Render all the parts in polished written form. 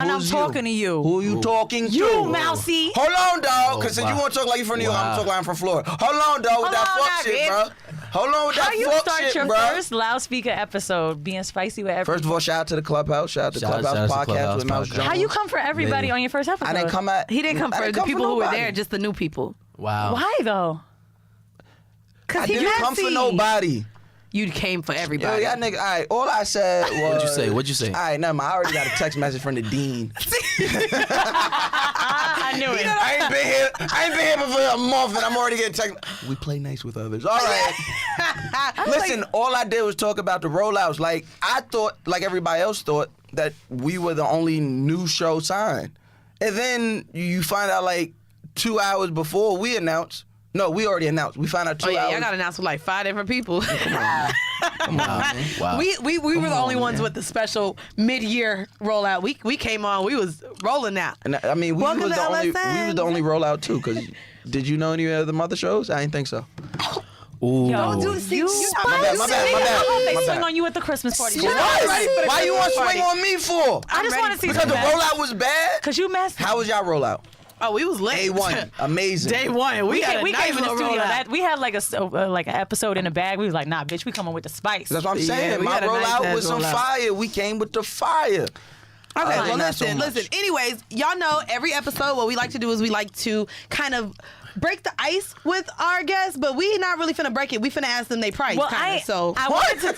And I'm talking to you. Who you talking to? You, Mousy. Hold on, dog. Because you want to talk like you from New York, I'm talking like I'm from Florida. Hold on, dog, with that fuck shit, bro. Hold on with that fuck shit, bro. How you start your first loudspeaker episode being spicy with everybody? First of all, shout out to the Clubhouse. Shout out to Clubhouse Podcast with Mouse Jones. How you come for everybody on your first episode? I didn't come at... He didn't come for the people who were there, just the new people. Wow. Why, though? I didn't come for nobody. You came for everybody. Yo, y'all nigga, all right, all I said was... What'd you say? All right, never mind. I already got a text message from the dean. I knew it. I ain't been here for a month and I'm already getting text. We play nice with others. All right. Listen, all I did was talk about the rollouts. Like, I thought, like everybody else thought, that we were the only new show signed. And then you find out like 2 hours before we announced. No, we already announced. We found out 2 hours. Y'all got announced with like 5 different people. Come on, man. Wow. We were the only ones with the special mid-year rollout. We came on. We was rolling out. And I mean, we was the only rollout too. Cause did you know any of the other shows? I didn't think so. Ooh. Yo, do you my bad. They swing on you at the Christmas party. Why you want to swing on me for? I just want to see because the rollout was bad. Cause you messed. How was y'all rollout? Oh, we was late. Day one, amazing. Day one, we came in the studio. Rollout. We had like an episode in the bag. We was like, nah, bitch, we coming with the spice. That's what I'm saying. My rollout was some fire. We came with the fire. Okay, well, listen. Anyways, y'all know every episode what we like to do is we like to kind of break the ice with our guests, but we not really finna break it. We finna ask them their price. Well, I wanted to.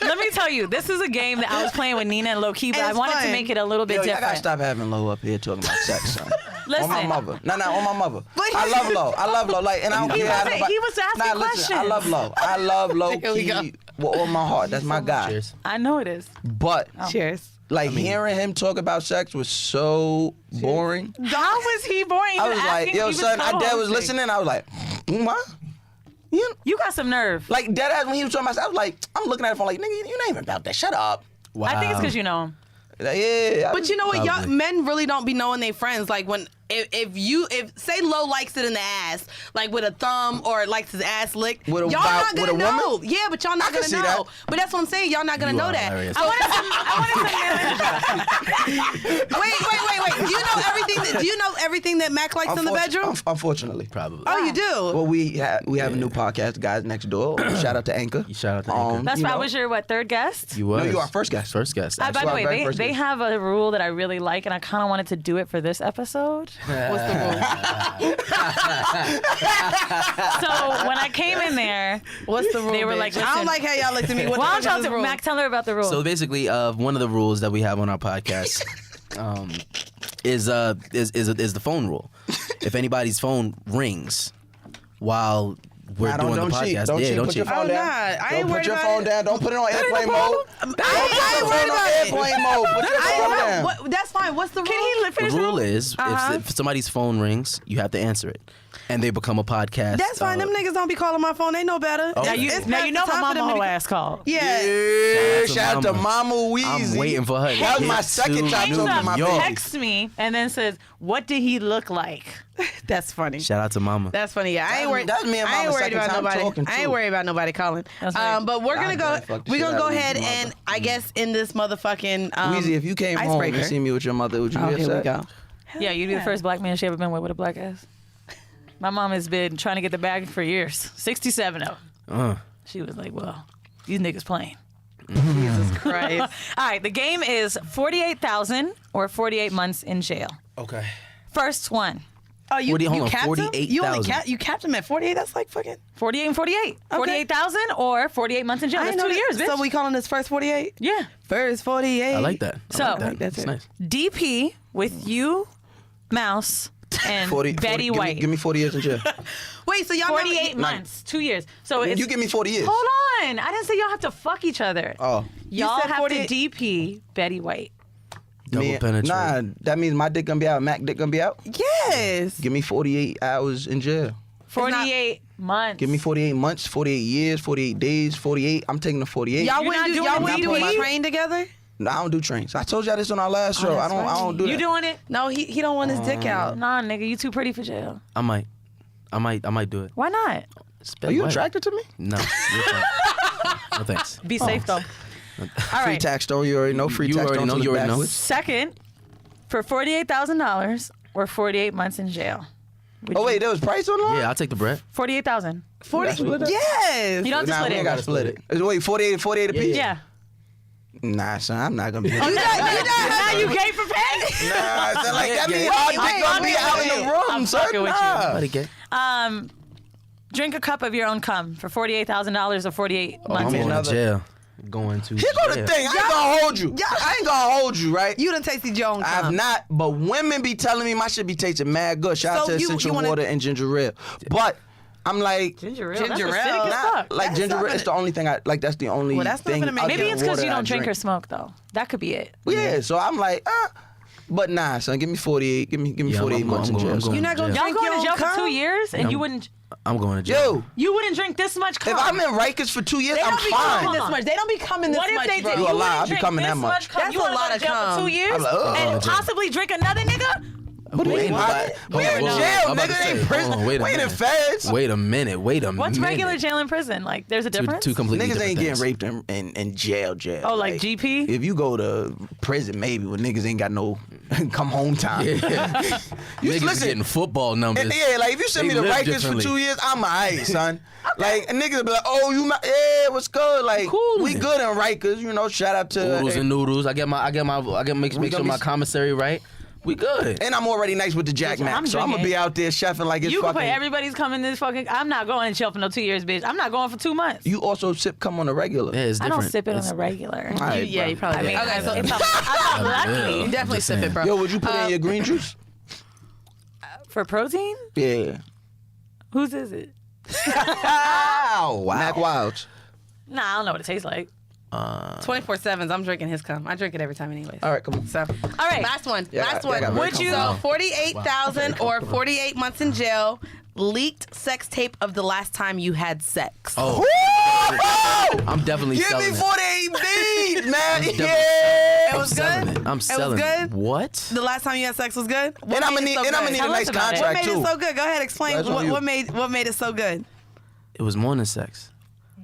Let me tell you, this is a game that I was playing with Nina and Low Key, but I wanted to make it a little bit different. I gotta stop having Low up here talking about sex, son. Listen. On my mother. No, on my mother. I love Low. Like, and I don't care. He was asking questions. I love Low. I love Low Key with all my heart. That's my guy. Cheers. I know it is. But cheers. Like, hearing him talk about sex was so boring. How was he boring? I was like, yo, son, Dad was listening. I was like, what? You got some nerve. Like, Deadass, when he was talking about sex, I was like, I'm looking at the phone like, nigga, you ain't even about that. Shut up. Wow. I think it's because you know him. Yeah. But you know what? Y'all men really don't be knowing their friends. Like, when if say Low likes it in the ass, like with a thumb, or likes his ass licked, y'all not gonna know. Woman? Yeah, but y'all not gonna know. That. But that's what I'm saying. Y'all not gonna know that. I wanted some. Wait. Do you know everything that Mac likes in the bedroom? Unfortunately, probably. Oh, you do. Well, we have a new podcast, Guys Next Door. Shout out to Anchor. Shout out to Anchor. That's why I was your third guest. You was. No, you are first guest. First guest. By the way, they have a rule that I really like, and I kind of wanted to do it for this episode. What's the rule? So when I came in there, what's the rule? They were like, I don't like how y'all looked at me. Why don't y'all Mac tell her about the rule? So basically, one of the rules that we have on our podcast is the phone rule. If anybody's phone rings while we're doing the podcast, don't cheat. Put your phone down. I ain't worried about it. Don't put your phone down. Don't put it on airplane mode. I ain't worried about it. Airplane mode. Put your phone down. That's fine. What's the rule? Can he finish? The rule is if somebody's phone rings, you have to answer it, and they become a podcast. That's fine. Them niggas don't be calling my phone. They know better. Okay. Now you know my mama whole ass called. Yeah. Shout out to Mama Weezy. I'm waiting for her. That was my second time talking to my baby. Texts me and then says, "What did he look like?" That's funny. Shout out to Mama. That's funny. Yeah, I ain't worried. That's me and Mama's second time talking too. I ain't worried about nobody calling. But we're gonna go. We're gonna go ahead and I guess in this motherfucking Weezy, if you came home and see me with your mother, would you be upset? Here we go. Yeah, you'd be the first black man she ever been with a black ass. My mom has been trying to get the bag for years. 67 of them. She was like, well, these niggas playing. Jesus Christ. All right, the game is 48,000 or 48 months in jail. Okay. First one. Oh, you capped him? 48,000. You capped him at 48? That's like fucking 48 and 48. Okay. 48,000 or 48 months in jail. That's 2 years, bitch. So we calling this first 48? Yeah. First 48. I like that. That's nice. DP with you, Mouse, and Betty White. Give me 40 years in jail. Wait, so y'all 48 months, 2 years. So you give me 40 years. Hold on. I didn't say y'all have to fuck each other. Oh. Y'all said have 48? to DP Betty White. Double penetrate. Nah, that means my dick gonna be out. Mac dick gonna be out. Yes. Give me 48 hours in jail. 48 months. Give me 48 months, 48 years, 48 days, 48. I'm taking the 48. Y'all wouldn't do a train together? No, I don't do trains. I told y'all this on our last show. I don't do that. You doing it? No, he don't want his dick out. Nah, nigga, you too pretty for jail. I might do it. Why not? Are you attracted to me? No. You're fine. No thanks. Be safe though. All Free right. tax though. You already know. Free You tax already don't know, look you already know. backwards. Second, for $48,000 or 48 months in jail. Oh wait, there was price on the line? Yeah, I'll take the bread. 48,000. 40. split it? Yes. You don't have to Nah, split we it. ain't gotta split it. Wait, 48 apiece? Yeah. Nah, son, I'm not gonna be. Now you gay for pay? Nah, son, like that Yeah. mean all Wait, dick gonna be out in the room, I'm son. fucking with you. Nah. Buddy, get. Drink a cup of your own cum for $48,000 or 48 I'm months in going jail. to jail. Going to Here go the jail. thing. I ain't gonna hold you. I ain't gonna hold you, right? You done tasted your own I've cum. not, but women be telling me my shit be tasting mad good. Shout out So to you essential wanna- water and ginger ale. But I'm like, Ginger ale. Ginger That's ale. acidic as nah, fuck. like That's ginger not ale. It's the only thing I like. That's the only Well, that's not thing. gonna make other Maybe than it's because water you I don't drink or smoke, though. That could be it. Well, yeah, so I'm like, but nah, son, give me 48. Give me Yeah, 48 months in jail. son. You're not gonna jail. Y'all drink going your to jail own for cum? 2 years and Yeah. you wouldn't I'm going to jail. Yo, drink this much cum? if I'm in Rikers for 2 years, They I'm don't be coming fine. this much. They don't be coming this What if much, they bro. did? You a lie. wouldn't I be drink coming this that much. cum? That's You a wanna lot go to of jail cum. for 2 years I'm like, and possibly drink another nigga? What do you mean? We in jail, I'm about to nigga. say, Ain't prison. hold on, wait a We ain't in minute. feds. Wait a minute. What's regular jail and prison? Like, there's a difference? Two completely Niggas different ain't things. getting raped in jail. Oh, like GP? If you go to prison, maybe when niggas ain't got no come home time. Yeah. You Niggas listen, getting football numbers. yeah, like if you send They me to live Rikers for differently. 2 years, I'm alright, son. Like niggas be like, oh, yeah, what's good? Like Cool. we good in Rikers, you know. Shout out to Oodles and noodles. I make We sure gonna my be- commissary right. We good. and I'm already nice with the Jack Listen, Mac, I'm so I'm gonna drinking. be out there chefing like it's You can fucking. put everybody's cum in this fucking... I'm not going to jail for no 2 years, bitch. I'm not going for 2 months. You also sip cum on the regular. Yeah, it's I different. don't sip it on It's- the regular. All right, Yeah, bro. you probably I mean, did. Okay, so if I'm lucky. Yeah. you definitely just sip it, saying. bro. Yo, would you put in your green juice? For protein? Yeah. Whose is it? Wow. Mack Wilds. Nah, I don't know what it tastes like. 24/7s. I'm drinking his cum. I drink it every time, anyways. All right, come on. So, All right. last one. Yeah, last I got one. very Would you- So 48,000 or 48 months in jail. Leaked sex tape of the last time you had sex. Oh, Woo! I'm definitely Give selling me it. 48 beats, man. definitely Yeah. It was Selling good. it. I'm It selling was it. good. What? The last time you had sex was good. What And I'm made gonna it need, so and I'm gonna good? need Tell a us nice about it. What contract made too. it so good? Go ahead, explain. That's on you. What made it so good? It was morning sex,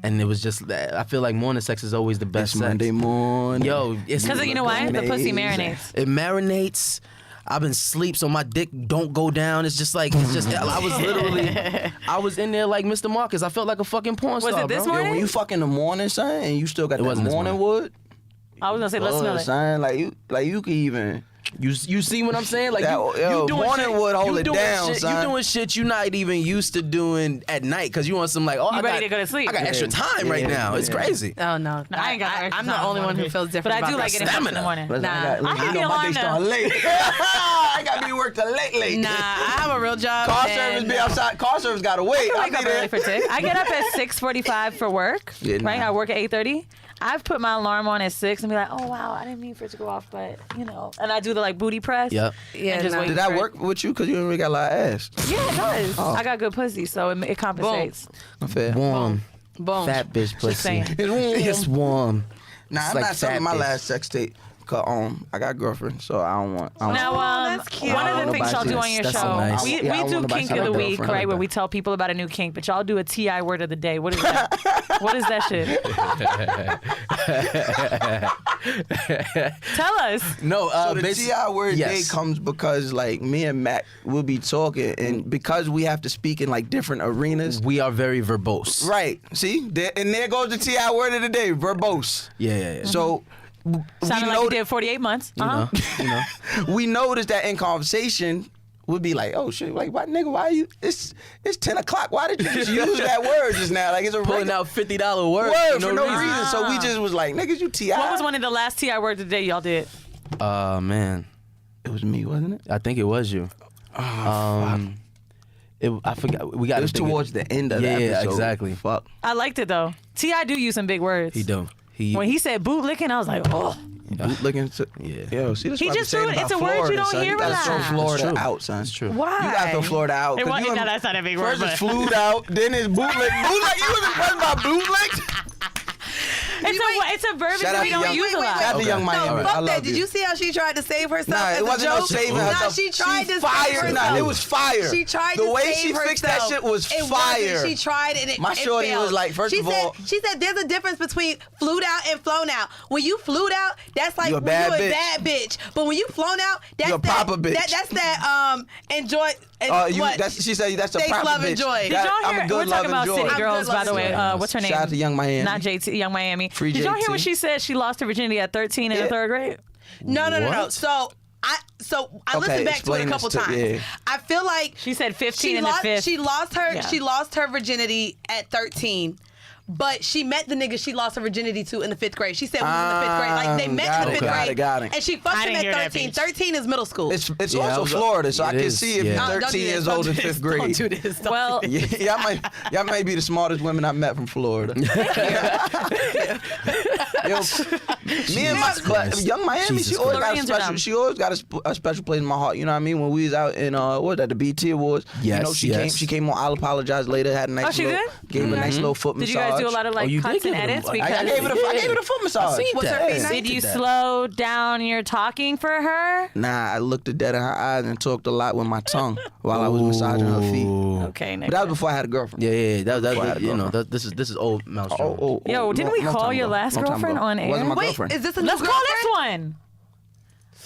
and it was just. I feel like morning sex is always the best It's sex. Monday morning. Yo, it's Because you know why? The pussy Amazing. marinates. It marinates. I've been asleep, so my dick don't go down. It's just like I was literally, I was in there like Mr. Marcus. I felt like a fucking porn star. it this bro. morning? Yo, when you fuck in the morning, son, and you still got It that wasn't this morning morning. wood. I was going to say, let's smell it. Son, like you could even. You see what I'm saying? Like That- yo, you doing morning shit, would hold you it doing down, shit, son. You doing shit you not even used to doing at night because you want some like You ready to go to sleep. I got extra time right Yeah, now. It's yeah. crazy. Oh no, I ain't got I'm the only one who feels different. But I do about like that. getting sex in the Stamina. morning. Listen, Nah. I hit the know my alarm day now. start late. I gotta be work till late. Nah, I have a real job. Car and- service be outside. Car service gotta wait. I I'll wake be up there. early for tick. I get up at 6:45 for work. Yeah, right? nah. I work at 8:30. I've put my alarm on at 6 and be like, oh wow, I didn't mean for it to go off, but you know. And I do the like booty press. Yep. Yeah, and just nah. wait Did for that it. work with you? Cause you really got a lot of ass. Yeah, it does. I got good pussy, so it compensates. Fair. Warm, Boom. fat bitch pussy. saying. It's warm. It's warm. Nah, It's I'm like not selling fat my bitch. last sex tape. Cause I got a girlfriend, so I don't want. Now, that's cute. one of I the don't things know y'all do about on your this. That's show, nice. we Yeah, I do wanna buy kink some of the like week, girlfriend right? like Where that. we tell people about a new kink, but y'all do a TI word of the day. What is that? What is that shit? Tell us. No, So the TI word yes. day comes because like me and Mac will be talking, and because we have to speak in like different arenas. We are very verbose. Right. See, there goes the TI word of the day, verbose. Yeah. So Sounded like you did 48 months. You know. we noticed that in conversation we'd be like, oh shit, like why nigga, why you? It's 10 o'clock. Why did you just use that word just now? Like it's a Pulling regular out $50 words word for no reason. So we just was like, niggas, you TI. What was one of the last TI words of the day y'all did? Man, It was me, wasn't it? I think it was you. I forgot. We got It was towards the end of the episode. Yeah, exactly. Fuck. I liked it though. T.I. do use some big words. He do. When he said boot licking, I was like, oh. Bootlicking. Yeah. Yo, see this. He what I be just saying threw it- about it's a word you Florida, don't son. hear You a gotta lot. throw Florida That's true. out, son. That's true. Why? You gotta throw Florida out. 'cause you that's not a big word. First it's but- flued out, then it's bootleg. Bootleg. You was impressed by bootleg? It's a verb Shout that out we to don't Young- use a lot. Shout out to Young Miami. No, I fuck love that. Did you. you see how she tried to save herself? Nah, as it a wasn't joke? no saving Nah, herself. she tried to fired. save herself. Nah, it was fire. She tried the to way save she fixed herself. that shit was It fire. wasn't. She tried and it My shorty failed. was like, first of all, she said there's a difference between flued out and flown out. When you flued out, that's like You a when bad you a bitch. bad bitch. But when you flown out, that's You a that, proper bitch. That's that enjoy. What? She said that's a Taste, proper love, bitch. enjoy. Did Did y'all I'm hear? a good We're talking about love, city enjoy. girls, by the way. What's her name? Shout out to Young Miami. Not JT, Young Miami. Free Did y'all hear JT. when she said she lost her virginity at 13 in the third grade? No. What? So I Okay, listened back to it explain a couple this to- times. yeah. I feel like She said 15 she in lost, the fifth. She lost her. Yeah. She lost her virginity at 13. But she met the nigga she lost her virginity to in the 5th grade. She said we was in the 5th grade. Like they met in the 5th grade. Got it. And she fucked I him didn't at hear that 13. bitch. 13 is middle school. It's Yeah, I also was- Florida, so I it can is, see if yeah. you're No, don't 13 do years this. old in Don't do 5th this. grade. Don't do this. Don't Well, do this. Y'all might be the smartest women I met from Florida. Yo, me and but Young Miami, Jesus she always got a Floridians are special. dumb. She always got a special place in my heart. You know what I mean? When we was out in what was that, the BT Awards? Yes, You know, she came on. I'll apologize later. Had a nice. Oh, she little, did? Gave her a nice little foot did massage. you guys do a lot of like you cuts did and give it a- edits? I Because I gave her the foot massage. seen What's her that. face? I did you that. slow down your talking for her? Nah, I looked her dead in her eyes and talked a lot with my tongue while I was massaging her feet. Okay, But that was before I had a girlfriend. Yeah. That Before I was had a you know, girlfriend. this is old Mouse Jones. Yo, didn't we long call time your ago. last Long time girlfriend ago. on air? Wasn't my Wait, girlfriend. is this a new Let's call girlfriend? this one.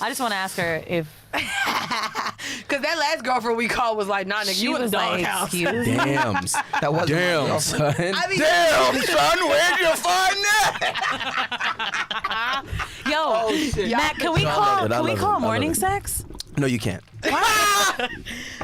I just want to ask her if Because that last girlfriend we called was like, nah, nigga, she you in the was like, doghouse. excuse me. Damn. That wasn't my Damn, girlfriend. son. I mean, Damn, son, where'd you find that? Yo, Matt, can we I call love it. I love it. morning I love it. sex? No, you can't.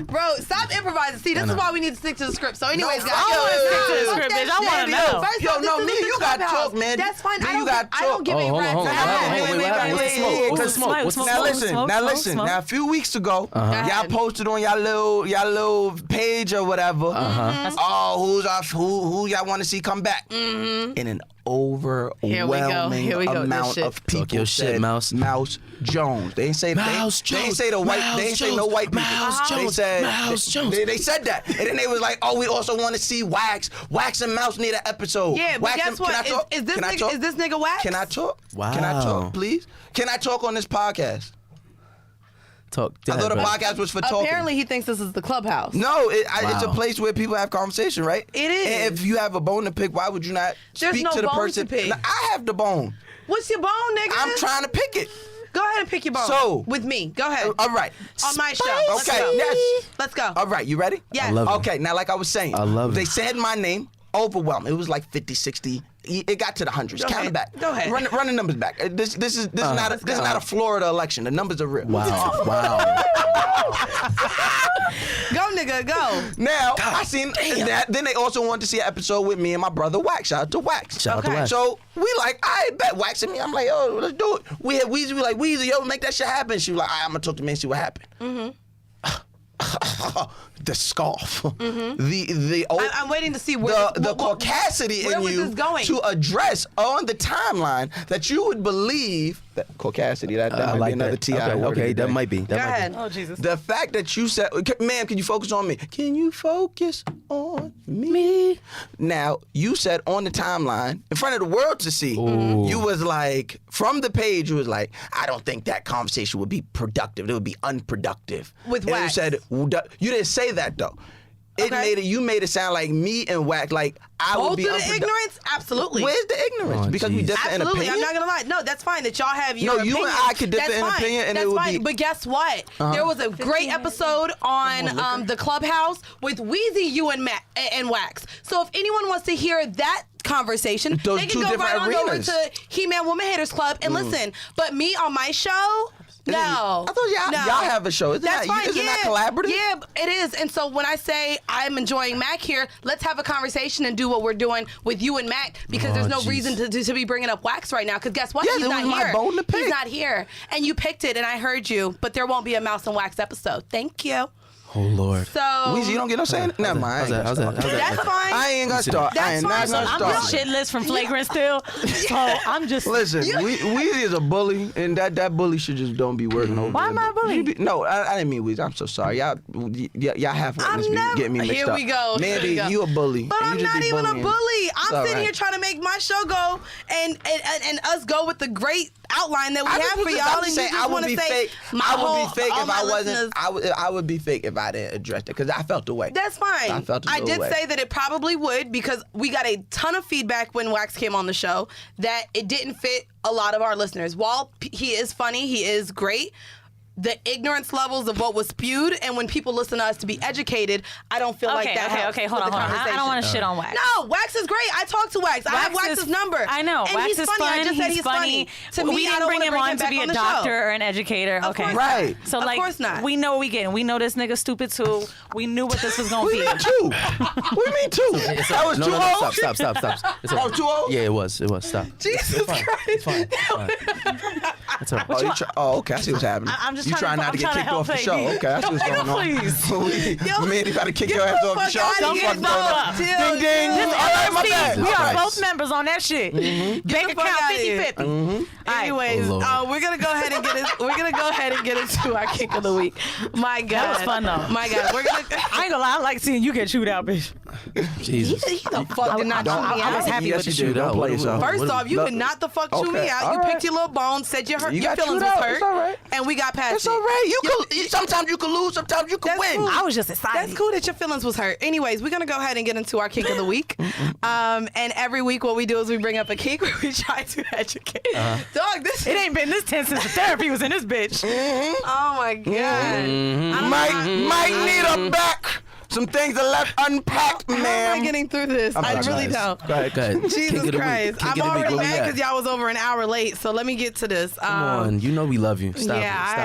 bro, stop improvising. See, this is why we need to stick to the script. So, anyways, No, guys, I wanna stick to the fuck script, that bitch. I shit. wanna know. First Yo, off, no, this me, is you the got clubhouse. talk, man. That's fine. Me, I you don't, got I don't talk. give Oh, a hold on, rat's hold on. ass. What happened? Wait, what happened? What's the smoke? What's the smoke? What's the Now smoke? listen, smoke, now smoke, listen. smoke. Now a few weeks ago, y'all ahead. posted on y'all little page or whatever. Oh, who y'all want to see come back? In an overwhelming Here we go. This amount shit. of people Talk your shit, said Mouse. Mouse Jones. They ain't say Mouse they ain't Jones. say the white. Mouse They ain't say Jones. no white people. Mouse They Jones. said Mouse Jones. They said that, and then they was like, oh, we also want to see Wax. Wax and Mouse need an episode. Yeah, but Wax guess and, what? Can I talk? Is this Can I nigga- talk? is this nigga Wax? Can I talk? Wow. Can I talk, please? Can I talk on this podcast? Talk. I thought the podcast was for talking. Apparently, he thinks this is the clubhouse. No, it's a Wow. place where people have conversation, right? It is. And if you have a bone to pick, why would you not There's speak no to the bone person? to pick. No, I have the bone. What's your bone, nigga? I'm trying to pick it. Go ahead and pick your bone. So- with me. Go ahead. All right. On my show. Let's Okay. go. Yes. Let's go. All right. You ready? Yes. I love it. Okay. Now, like I was saying, I love it. They said my name. Overwhelmed. It was like 50, 60. It got to the hundreds. Go Count ahead. it back. Go ahead. Run the numbers back. This is not a Florida election. The numbers are real. Wow. Wow. Go, nigga, go. Now, I seen that. Then they also wanted to see an episode with me and my brother Wax. Shout out to Wax. Shout out to Okay. Wax. So we like, I bet Wax and me. I'm like, yo, let's do it. We had Weezy. We like, Weezy, yo, make that shit happen. She was like, all right, I'm gonna talk to me and see what happened. The scoff. The old. I'm waiting to see where the caucasity where in was you this going? to address on the timeline that you would believe that caucasity. That I might like be another that. T.I. Okay, word okay, today. that might be. Go ahead. Oh Jesus. The fact that you said, ma'am, can you focus on me? Can you focus on me? Now, you said on the timeline, in front of the world to see, you was like, from the page, you was like, I don't think that conversation would be productive. It would be unproductive. With and Wax. you said, you didn't say that though. Okay. You made it sound like me and Wax, like I would Both be of the ignorance? Absolutely. Where's the ignorance? Oh, Because we geez. differ in Absolutely. opinion. I'm not gonna lie. No, that's fine that y'all have your No, you opinion. and I could differ That's in fine. opinion and that's it would fine. be- But guess what? There was a great episode on the Clubhouse with Weezy, you and Matt and Wax. So if anyone wants to hear that conversation, Those they two can go different right on over arenas. to He-Man Woman Haters Club and listen. But me on my show, no. I thought y'all have a show. Isn't That's fine. Isn't that collaborative? Yeah, it is. And so when I say I'm enjoying Mac here, let's have a conversation and do what we're doing with you and Mac because there's no geez. reason to be bringing up Wax right now. Because guess what? Yes, He's it not was my here. bone to pick. He's not here. And you picked it, and I heard you. But there won't be a Mouse and Wax episode. Thank you. Oh Lord. So Weezy, you don't get no saying. Never mind. How's that? that's fine. I ain't gonna start. I ain't not gonna I'm start. just shitless from flagrant still. So I'm just. Listen, Weezy is a bully, and that bully should just don't be working over. Why am I a bully? No, I didn't mean Weezy. I'm so sorry. Y'all have witnessed me getting me mixed Here up. we go. Mandy, you a bully. But You I'm just not be even a bullying. bully. I'm all sitting right. here trying to make my show go and us go with the great outline that we I have for just- y'all. I'm And just you saying, just I would want to be say fake. my I would whole, be fake all if my I wasn't. listeners- I would be fake if I didn't address it because I felt the way. That's fine. I felt I the did way. say that it probably would because we got a ton of feedback when Wax came on the show that it didn't fit a lot of our listeners. While he is funny, he is great. The ignorance levels of what was spewed, and when people listen to us to be educated, I don't feel like that helps Okay, hold with on. the I don't conversation. want to shit on Wax. No, Wax is great. I talked to Wax. I have Wax's number. I know. And Wax he's is funny. fun. I just said he's he's funny. To me, we I didn't don't bring wanna him bring on him to back be on a the doctor show. or an educator. Of Okay. course Right. So Of like, course not. we know what we getting. We know this nigga stupid too. We knew what this was gonna What do be. you mean two? What do you mean two? That was No, too no, no, old? stop. It's Oh, too old? Yeah, it was. Stop. Jesus Christ. It's fine. That's all right. Okay, I see what's happening. I'm just you trying trying to- not to I'm get trying kicked to off the help show. baby. Okay, that's what's going on. Please. Man, about to kick Get your ass the off the fuck show. outta Don't here, fucking dog. ding Chill, ding. chill. All right, my LLC, bad. we All are right. both members on that shit. Bank the fuck account outta here. 50-50. Anyways, Oh, Lord. we're gonna go ahead and get it. We're gonna go ahead and get into our kick of the week. My God, That was fun, though. My God, we're gonna. I ain't gonna lie. I like seeing you get chewed out, bitch. Jesus. He the fuck did not chew me I was out. happy with the shoot. shoot. Don't play yourself. First off, you did not the fuck chew me Okay, out. all You right. picked your little bone, said your You got feelings chewed was out. hurt, It's all right. and we got past It's it. all right. Sometimes you can lose, sometimes you can That's win. cool. I was just excited. That's cool that your feelings was hurt. Anyways, we're gonna go ahead and get into our kink of the week. And every week, what we do is we bring up a kink where we try to educate. Dog, this It ain't been this tense since the therapy was in this bitch. Oh my God. I don't know Might need a back. Some things are left unpacked, How am I man. getting through this? I really don't. Go ahead. Go ahead. Jesus Kink of the week. Christ. Kink I'm of the week. already Where we mad at? because y'all was over an hour late. So let me get to this. Come on. You know we love you. Stop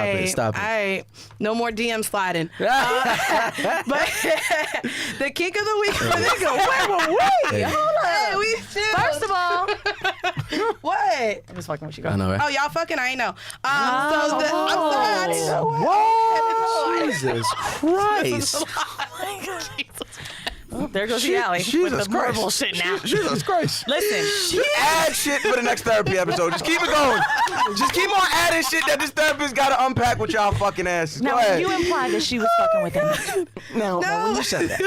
it. Stop it. All right. No more DM sliding. But the kink of the week. Wait. Hey. Hold on. Hey, we chill. First of all, What? I'm just fucking with you, I girl. know, right? Oh, y'all fucking? I ain't know. I'm sorry. I didn't know what. Jesus Christ. Oh, there goes the alley with Jesus the more Christ. bullshit now. Jesus Christ. Listen, Add shit for the next therapy episode. Just keep it going. Just keep on adding shit that this therapist got to unpack with y'all fucking asses. now Go ahead. you implied that she was fucking with him. Now, when you said that,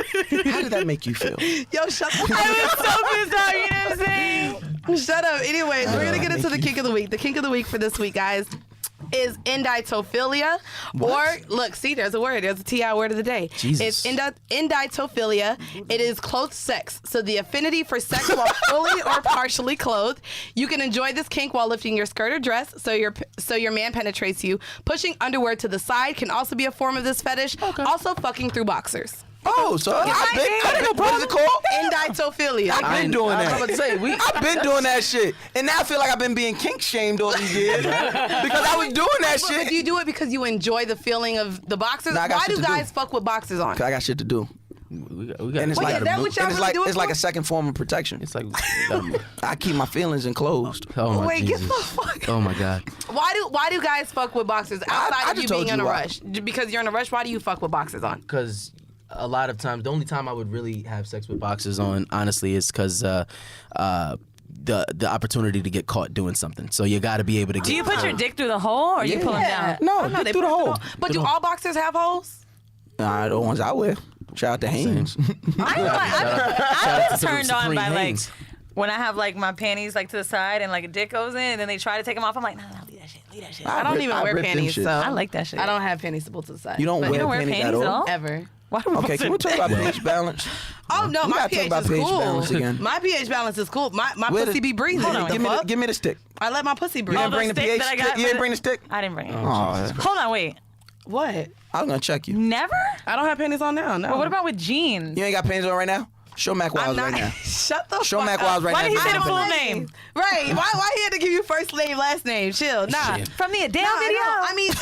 how did that make you feel? Yo, shut the fuck I up. was so pissed off, you know what I'm saying? Shut up. Anyways, we're going to get into the kink of the week. The kink of the week for this week, guys, is endotophilia. Or, look, see, there's a word. There's a TI word of the day. Jesus. It's endotophilia. It is clothed sex. So the affinity for sex while fully or partially clothed. You can enjoy this kink while lifting your skirt or dress so your man penetrates you. Pushing underwear to the side can also be a form of this fetish. Also, fucking through boxers. Oh, so I've been, what is it called? Endotophilia. I've been doing I was that. about to say, I've been doing that shit. And now I feel like I've been being kink shamed all these years. Because I was doing that But shit. do you do it because you enjoy the feeling of the boxers? Nah, I got Why shit do to do. guys fuck with boxers on? 'Cause I got shit to do. we got And it's Wait, like, is that what y'all and it's really like, do it it's like for? a second form of protection. It's like, I keep my feelings enclosed. oh my Wait, get Jesus. the fuck. Oh my God. Why do guys fuck with boxers outside I of you just told being in you a why. rush? Because you're in a rush. Why do you fuck with boxers on? Because a lot of times, the only time I would really have sex with boxers on, honestly, is because the opportunity to get caught doing something. So you got to be able to. Do you put your dick through the hole or you pull him down? No, they get through the put it hole. But do all boxers have holes? Nah, the ones I wear. Shout out to Haynes. I've been to turned on Supreme by like Hanes. when I have like my panties like to the side and like a dick goes in and then they try to take them off. I'm like, no, leave that shit. I don't even wear ripped them panties, shit. so I like that shit. I don't have panties to pull to the side. You don't But wear don't wear panties panties at at all? all? ever. Why do we Okay, can we talk about pH balance? Oh no, We my gotta talk pH about is pH cool. balance again. My pH balance is cool. My Where pussy the- be breathing. Hold What on, the give me fuck? the stick. I let my pussy breathe. You didn't the bring the stick pH that I stick? got You for didn't the- bring the stick? I didn't bring it. Oh, Hold on, wait. What? I was gonna check you. Never? I don't have panties on now. No. But what about with jeans? You ain't got panties on right now? Show Mack I'm Wilds not. right now. Shut the Show fuck Mack up. Wilds right Why now. did he say the I full don't name? Right. Why he had to give you first name, last name? Chill. Nah. Shit. From the Adele Nah, video? no, I mean, You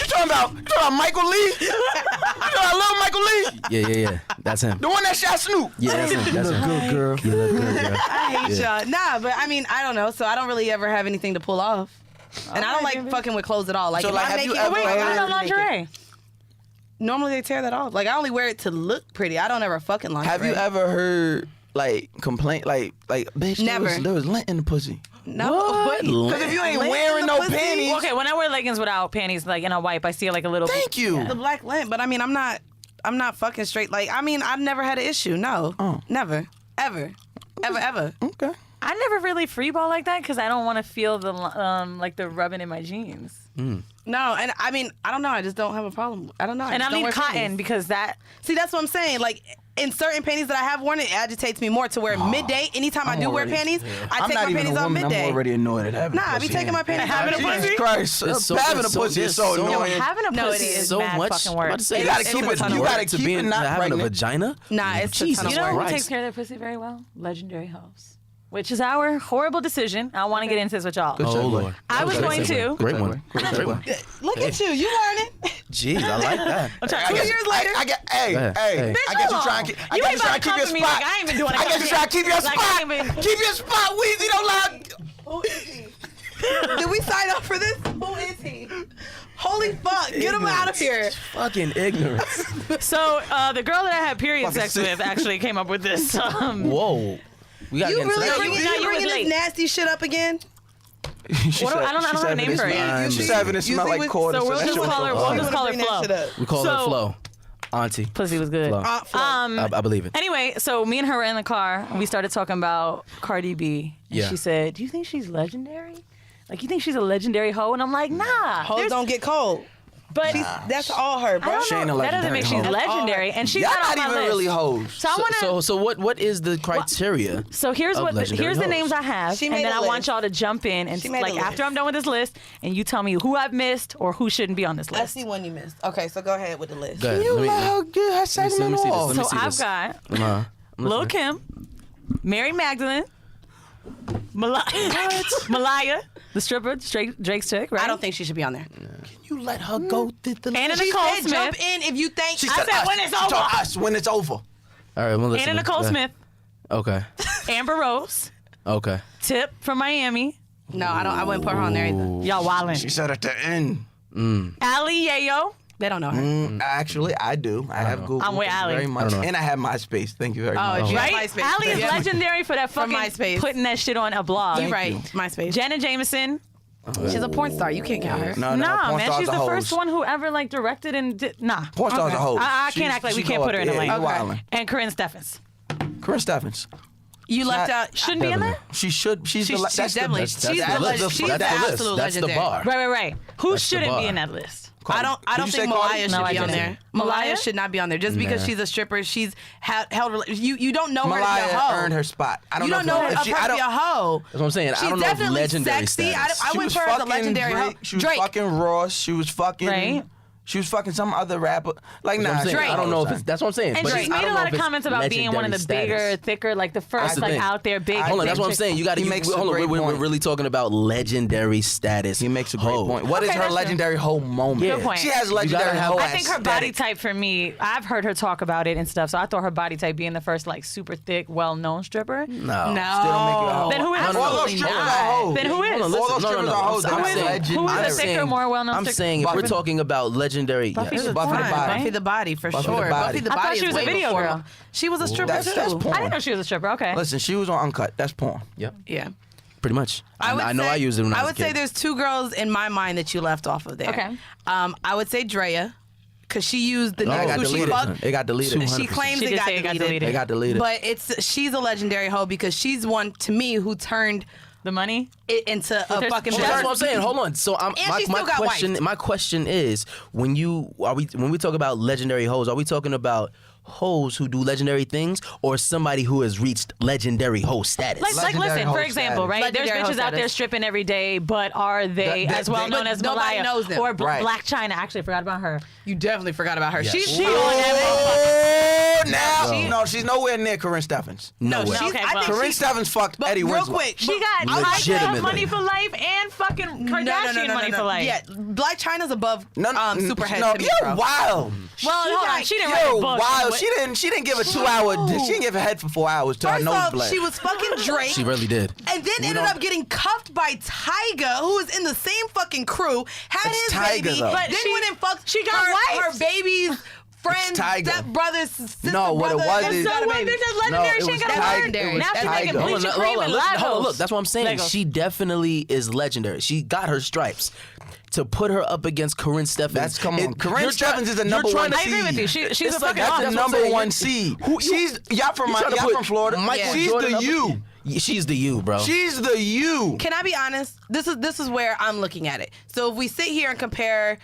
talking about Michael Lee? You talking about little Michael Lee? Yeah. That's him. The one that shot Snoop? Yeah, that's him. That's him. Good girl. You look good, girl. I hate y'all. Nah, but I mean, I don't know. So I don't really ever have anything to pull off. And I don't like fucking with clothes at all. Like, So, if like, I'm have you naked, ever Wait, heard- what about lingerie? normally they tear that off. Like I only wear it to look pretty. I don't ever fucking lingerie. Have you ever heard like complaint like bitch? Never. There was lint in the pussy. No. Because if you ain't wearing no panties, Okay, when I wear leggings without panties, like in a wipe, I see like a little. thank you. The black lint, but I mean, I'm not fucking straight. Like, I mean, I've never had an issue. No, never, ever. Okay. I never really freeball like that because I don't want to feel the like the rubbing in my jeans. No, and I mean, I don't know. I just don't have a problem. I don't know. And I need cotton because that. See, that's what I'm saying. Like, in certain panties that I have worn, it agitates me more to wear midday. Anytime I do wear panties, I take my panties off midday. I'm already annoyed at having. Nah, I be taking my panties off Having a midday. pussy? Jesus Christ, It's having a pussy is so annoying. Having a No, it pussy is is so mad much. fucking I'm work. about to say, You gotta It's keep a it. ton of You work gotta to keep be it not having a pregnant. vagina. Nah, it's Jesus a ton You of know work. who Christ. takes care of their pussy very well? Legendary Heauxs. Which is our horrible decision. I want to get into this with y'all. Good Oh segue. Lord. I was going to. Great one. Great one. Look at you. You learning. Jeez, I like that. Two years later. I get, hey, Hey. hey, I guess you trying to keep. I You guess ain't you trying about to to keep your come to me spot. like I ain't been doing it. I guess you trying to keep your Like I spot. ain't been- Keep your spot, Weezy. Don't lie. Who is he? Did we sign up for this? Who is he? Holy fuck. Get him out of here. Fucking ignorance. So the girl that I had period Fucking sex sick. with actually came up with this. Whoa. We gotta You get into really that. you bringing was this late. nasty shit up again? What do- I don't have a name for it. She's having it smell like quarters. So we'll that just shit call her. was We'll fire. just call her Bring that shit Flo. up. We call her So- Flo. Auntie. Pussy was good. Flo. Flo. I believe it. Anyway, so me and her were in the car and we started talking about Cardi B. And Yeah. she said, "Do you think she's legendary? Like, you think she's a legendary hoe?" And I'm like, "Nah." Hoes don't get cold. But That's all her, I bro. don't She ain't know. a That doesn't make she's legendary hoe. legendary, and she's Y'all not on not my even list. really hoes. So I want to. So what is the criteria? So here's of what legendary here's the hoes. names I have, She and made then a I want list. y'all to jump in and She made a like list. after I'm done with this list, and you tell me who I've missed or who shouldn't be on this I list. see one you missed. Okay, so go ahead with the list. Go ahead. You Let me- let her get her let me see segment this. off. Let me So see I've this. got I'm Lil listening. Kim, Mary Magdalene, Malaya, the stripper, Drake's chick, right? I don't think she should be on there. You let her go. Anna She Nicole said Smith. jump in if you think. She I said us. when it's She over. told us when it's over. All right, I'm listening. Anna Nicole Go Smith, ahead. Okay. Amber Rose, Okay. Tip from Miami. No, I wouldn't put her on there either. Y'all wildin'. She said at the end. Ali Yayo. They don't know her. Actually, I do. I have Google. I'm with Thank you Ali. very much. I don't know. And I have MySpace. Thank you very much. she- Right? MySpace. Ali is Yeah. legendary for that fucking MySpace. putting that shit on a blog. You're right. MySpace. Janet Jameson. She's a porn star. You can't count her. No, Nah, porn man, stars she's are the hoes. first one who ever like directed and did. Nah. Porn stars are hoes. I can't act like we She can't go put her up in a there. lane. You Okay. wildin'. And Corinne Steffens. Corinne Steffens. You left Not- out. Shouldn't be in there? She should. She's She's- the. she's That's definitely- the, she's that's the the, legend- she's the absolute That's the legendary. bar. Right. Who That's the shouldn't be bar. in that list? I don't Did you think say Cardi? Malaya No, should I be on didn't. there. Malaya Malaya? should not be on there just because Nah. she's a stripper. She's held. You don't know her to be a Malaya hoe. earned her spot. I don't You know don't know if her she. to I be a don't. hoe. That's what I'm saying. She's I don't know if definitely legendary sexy. status. I She went was for her as a fucking legendary hoe. Drake. She was Drake. fucking Ross. She was fucking. Right. She was fucking some other rapper. Like That's what nah. I'm saying. Drake. I don't know if it's. That's what I'm saying. And but she's I made don't a know lot if of it's comments about being one of the legendary bigger, status. thicker, like the first, the like thing. out there, big. I Hold on, big that's what I'm chick. saying. You got to. He makes a Hold on, great we're point. really talking about legendary status. He makes a great hoe. point. What is Okay, her that's legendary whole moment? Yeah. Good point. She has You legendary gotta have- whole I think her body aesthetic. type for me, I've heard her talk about it and stuff, so I thought her body type being the first like super thick, well-known stripper. No. No. Still don't make you a hoe. Then who is? All those Absolutely strippers not. are hoes. Then who is? Hold on, All listen. those No, strippers no, are no. hoes. I'm They're saying- legendary. Who is I'm a thicker, saying- more well-known I'm stripper? saying if we're Buffy. talking about legendary. Buffy Yes. was Buffy the fine, Body. right? Buffy the Body for Buffy the sure. Body. Buffy the I thought Body she is was a way video before- girl. She was a stripper That's too. porn. I didn't know she was a stripper. Okay. Listen, she was on Uncut. That's porn. Yep. Yeah. Pretty much. I know say- I used it when I was I a would say kid. there's two girls in my mind that you left off of there. Okay. I would say Drea, because she used the No, it niggas got who she deleted. fucked. It got deleted. She 200%. claims She it did got say it got deleted. deleted. It got deleted. But she's a legendary hoe because she's one to me who turned The money? it into a there's- fucking. well, Well, that's business. what I'm saying. Hold on. So And she still got my question is when we talk about legendary hoes, are we talking about hoes who do legendary things or somebody who has reached legendary hoe status? Like Legendary listen, hoe for example, status. right? Legendary There's hoe bitches out there status. stripping every day, but are they That- as well known that- as nobody Malaya knows them. or Right. Black China? Actually, I forgot about her. You definitely forgot about her. Yes. She's She on that No, she's nowhere near Corinne Stephens. No, Nowhere. she's, Okay, I well- think Corinne Stephens fucked Eddie real Winslow. quick. She got Legitimately. money for life and fucking Kardashian money for life. Yeah, Black China's above Superhead No, to me, you're bro. wild. Well, hold on. She didn't write You're a book. wild. She didn't give a 2 hour. She didn't give a head for 4 hours to her First nose off, bled. she was fucking Drake. She really did. And then ended up getting cuffed by Tyga, who was in the same fucking crew, had It's his Tyga, baby, though. then But went and fucked she got her wiped. baby's friend's Tyga. stepbrother's sister. No, what it brother, was and is- got So a what? baby. They're just No, legendary. it She was ain't got Tyga. a word. It was Now she's Tyga. making Hold on, bleach and cream and listen, hold on, Lagos. look, that's what I'm saying. Legos. She definitely is legendary. She got her stripes. To put her up against Corinne Stephens. That's come on. Corinne you're Stephens is a you're number trying one to- I agree with you. She's It's a like fucking That's awesome. the what I'm number saying. one seed. Y'all from Florida. Michael She's Jordan the up- U. She's the you, bro. She's the U. Can I be honest? This is where I'm looking at it. So if we sit here and compare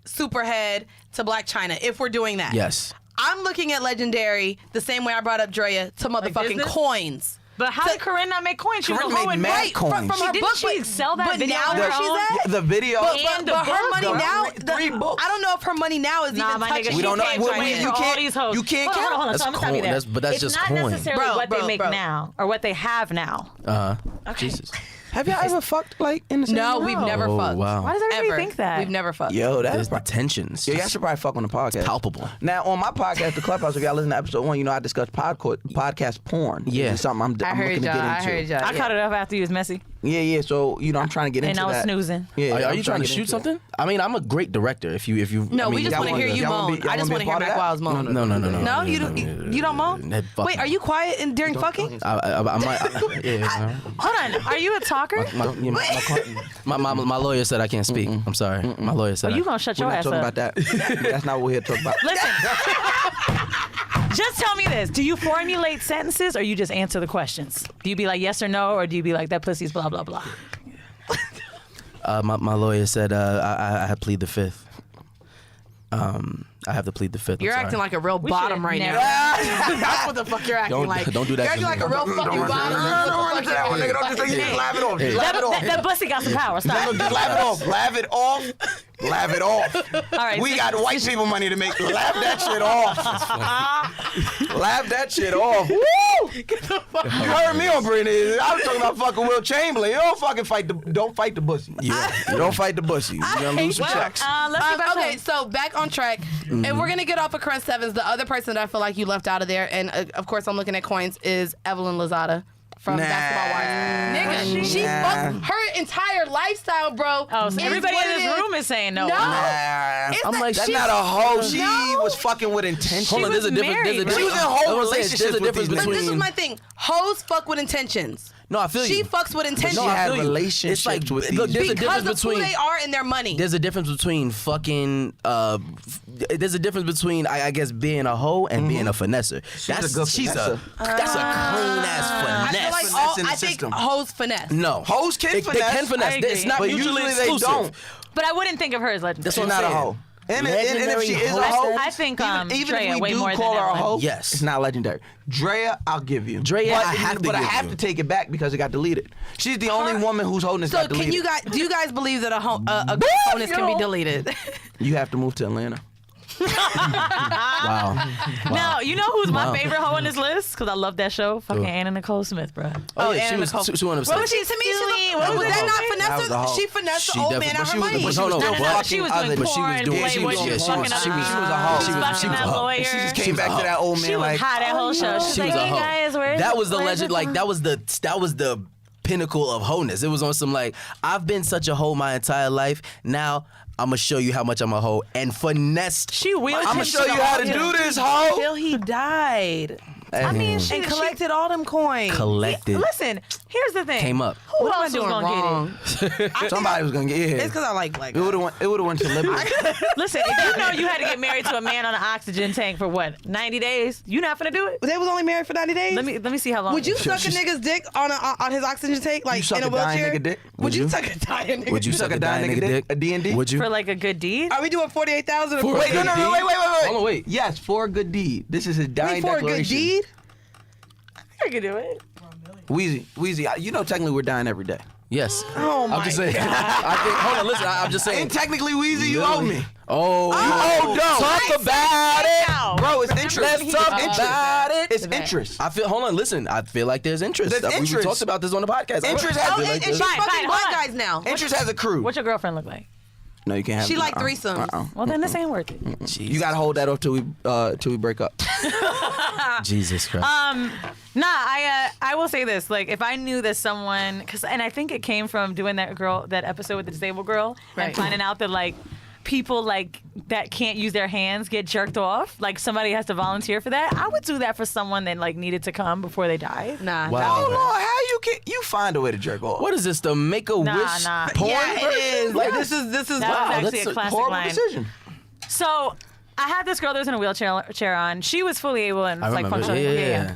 Superhead to Black China, if we're doing that, Yes. I'm looking at Legendary the same way I brought up Drea to motherfucking business? coins. But how did Corinne not make coins? She was Corinne a hoe made and mad right. coins. From her Didn't book, she sell that but video now on where her she's own? at? The video. And the but her book, money though. now, Three books. I don't know if her money now is Nah, even my touching. nigga, We she don't know. paid We- for it you for all can't- these hoes. you can't Hold on, hold on, That's so I'm gonna tell you coin. that. But that's it's just not coin. necessarily what they make Bro. now or what they have now. Jesus. Have y'all ever fucked like in the same No, room? we've never Oh, fucked. wow. Why does everybody Ever. think that? We've never fucked. Yo, There's that's the tensions. Yeah, y'all should probably fuck on the podcast. Palpable. Now, on my podcast, The Clubhouse, if y'all listen to episode 1, you know I discussed podcast porn. Yeah. It's something I'm I looking heard to get y'all. into. I heard y'all. I cut it off after you was messy. Yeah. So, I'm trying to get And into I was that. snoozing. Yeah, Are I'm you trying to get shoot into something? I mean, I'm a great director. If you. No, I mean, we just y'all want to wanna- hear you y'all wanna moan. be- y'all I just wanna want be to a hear part of Mack that? Wilds moan. No, No, you don't moan. That Wait, fucking- are you quiet during fucking? I might. Yeah. Hold on. Are you a talker? My lawyer said I can't speak. I'm sorry. My lawyer said. You gonna shut We're your not ass talking up? about that. That's not what we're here to talk about. Listen. Just tell me this. Do you formulate sentences or you just answer the questions? Do you be like yes or no, or do you be like that pussy's blah blah blah? My lawyer said I plead the fifth. I have to plead the fifth. You're acting like a real We bottom should've right never- now. That's what the fuck you're acting Don't- like. don't do that You're to acting me. like a real fucking bottom. Don't do that one, nigga. Don't just say you laugh it off. Just laugh it off. That pussy got some power. Stop. Just laugh it off. Laugh it off. Laugh it off. All right. We got white people money to make. Laugh that shit off. Laugh that shit off. Woo! You heard me on Brittany. I was talking about fucking Will Chamberlain. You don't fucking fight the. Don't fight the bussy. Yeah. You don't fight the bussy. You're gonna lose some Well, checks. let's get back Okay, to so back on track, and we're gonna get off of Corinne Stephens. The other person that I feel like you left out of there, and of course I'm looking at coins, is Evelyn Lozada from Nah. Basketball Wives. Nigga, she Nah. fucked her entire lifestyle, bro. Oh, so is everybody what in it this is. room is saying no. No. Nah. I'm like, That's she's- not a hoe. She No. was fucking with intention. Hold on, was there's a difference. married, There's a right? She was in difference. whole I was gonna say, relationships there's a with difference these But niggas. this is between. my thing. Hoes fuck with intentions. No, I feel She you. fucks with intentions. She I had feel you. relationships It's like, with look, these there's a because difference of who between. they are and their money. There's a difference between fucking. There's a difference between I guess being a hoe and being a finesser. That's a good she's finesser. that's a clean I ass feel finesse. like Finesse in the I think system. hoes finesse. No, Hoes can they finesse. can finesse. I agree. It's not But mutually usually they exclusive. don't. But I wouldn't think of her as legendary. That's She's what I'm not a saying. hoe. And if she is a Legendary hoe, I think even Drea if we way do more call than her a Evelyn. hoe, Yes. it's not legendary. Drea, I'll give you. Drea, but I have to but I give have you. to take it back because it got deleted. She's the only woman whose wholeness So got deleted. do you guys believe that a bonus can be deleted? You have to move to Atlanta. Wow. Now, you know who's my Wow. favorite hoe on this list? Because I love that show. Fucking Anna Nicole Smith, bro. Oh yeah, she Anna was Nicole. 200%. Well, she to me, What was was that that not That was a finesse? hoe. She finessed She the old man definitely- out her she was- money. but she No, was no, still but- fucking she was other- doing but she was porn, doing- Playboy, she she was was- fucking she other was a dudes. hoe. She was fucking that lawyer. She just She came was a back to hoe. that old man She was like, hot that whole show. She's She like, was a hey hoe. guys, where's That was the where's legend. Like that was the pinnacle of wholeness. It was on some like I've been such a hoe my entire life. Now I'm gonna show you how much I'm a hoe and finessed. She wheeled I'm him gonna show to you the how to hospital. do this, hoe. Till he died. I mean, she And collected all them coins. collected. Listen, here's the thing. Came up. Who What am I else was doing gonna wrong? get it? Somebody was gonna get It's it. because I like black It would have went to Liberty. Listen, if you know you had to get married to a man on an oxygen tank for what, 90 days? You not gonna do it? They was only married for 90 days? Let me see how long. Would you Sure, suck a she's- nigga's dick on his oxygen tank, like suck in a a dying wheelchair? nigga dick? Would you suck a dying nigga? Would you suck a dying nigga dick? A D&D? Would you? for like a good deed? Are we doing 48,000? For a Wait, good no, deed? wait. Hold on, wait. Yes, for a good deed. This is his dying for a good declaration. deed? I could do it. Weezy, you know technically we're dying every day. Yes. Oh my I'm just saying. I think. Hold on, listen. I'm just saying. And technically, Weezy, you owe me. Oh, Talk about it, bro. It's interest. Let's talk about it. It's interest. Hold on, listen. I feel like there's interest. There's We interest. talked about this on the podcast. Interest Oh, has and she's fucking black guys now. interest has accrued. What's your girlfriend look like? No, you can't have. She like threesomes. Well, then this ain't worth it. You gotta hold that off till we break up. Jesus Christ. I will say this: like, if I knew that someone, and I think it came from doing that episode with the disabled girl, and finding out that like people like that can't use their hands get jerked off. Like somebody has to volunteer for that. I would do that for someone that like needed to come before they died. Nah. Wow. Oh Lord, how you find a way to jerk off? What is this? The Make-A-Wish porn Yeah, it is. Like This is That was Wow, actually that's a a classic horrible line. decision. So I had this girl that was in a wheelchair on. She was fully able and I like remember. functional. Yeah.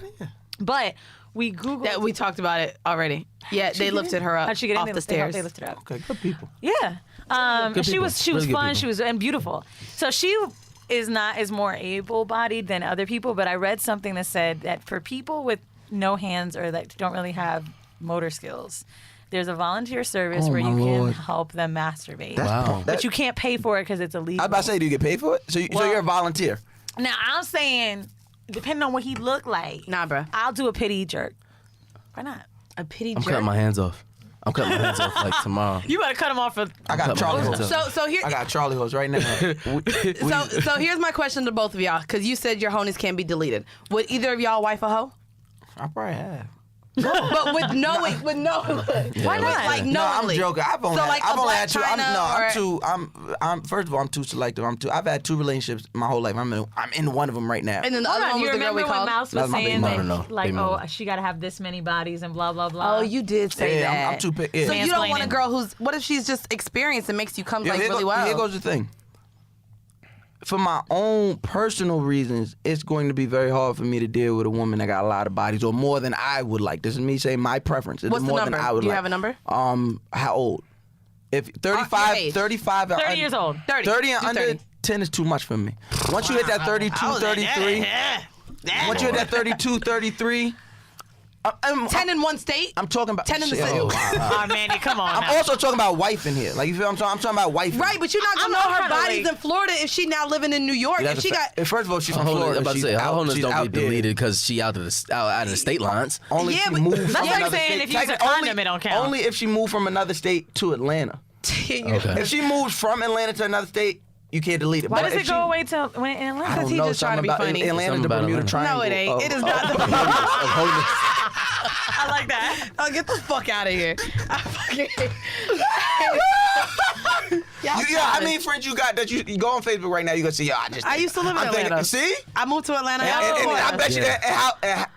But we Googled. that we talked about it already. Yeah, they lifted her up How'd she get in? off the stairs. They lifted her up. Okay, good people. Yeah. Good She people. was Really good fun. people. She was and beautiful. So she is more able-bodied than other people. But I read something that said that for people with no hands or that don't really have motor skills, there's a volunteer service where you can help them masturbate. Wow. But you can't pay for it because it's illegal. I was about to say, do you get paid for it? So you're a volunteer. Now I'm saying, depending on what he looked like, Nah, bruh. I'll do a pity jerk. Why not? A pity I'm jerk. cutting my hands off. I'm cutting my hands off like tomorrow. You better cut him off for. I got Cut my Charlie hands horse. off. So here. I got Charlie horse right now. So here's my question to both of y'all, because you said your honies can't be deleted. Would either of y'all wife a hoe? I probably have. But with knowing, Why not? like No, I'm knowingly. joking. I've only had two. First of all, I'm too selective. I've had two relationships my whole life. I'm in one of them right now. And then the Hold other on, one you was the girl remember we when called. Mouse That was was my saying baby that, mama. like, Baby oh, mama. she got to have this many bodies and blah, blah, blah. Oh, you did say Yeah, that. I'm too picky. So you don't want a Mansplaining. girl who's. What if she's just experienced and makes you come like really well? Here goes the thing. For my own personal reasons, it's going to be very hard for me to deal with a woman that got a lot of bodies or more than I would like. This is me saying my preference. It's What's the more number? than I would Do you like. have a number? How old? If your 35, age. 35 and 30 years old. 30. 30 and Do under 30. 10 is too much for me. Once you hit that 32, 33, once you hit that 32, 33, 10 in one state. I'm talking about 10 in the shit. city. Oh, wow. Oh, Manny, come on. I'm now. also talking about wife in here. Like you feel what I'm talking about wife. Right, but you're not gonna I'm know her kinda body's like- in Florida if she now living in New York. If she got First of all, she's Her from wholeness, Florida. I'm about to She's say, her out- wholeness she's don't out get there. deleted because she out of the state lines. Only Yeah, if she but moved that's from like another saying state. if you use a Technically, condom, it don't count. Only if she moved from another state to Atlanta. Okay. If she moves from Atlanta to another state, you can't delete it. Why But does if it she- go away till when in Atlanta? I don't he know. just trying to something be about funny. Atlanta, Something the about Bermuda Atlanta. Triangle. No, it ain't. It is not the Of holiness. I like that. Oh, get the fuck out of here. I fucking I mean, friends, you got that. You go on Facebook right now. You gonna see. Yo, I used to live in I'm thinking, Atlanta. see. I moved to Atlanta. And I bet you Yeah. that.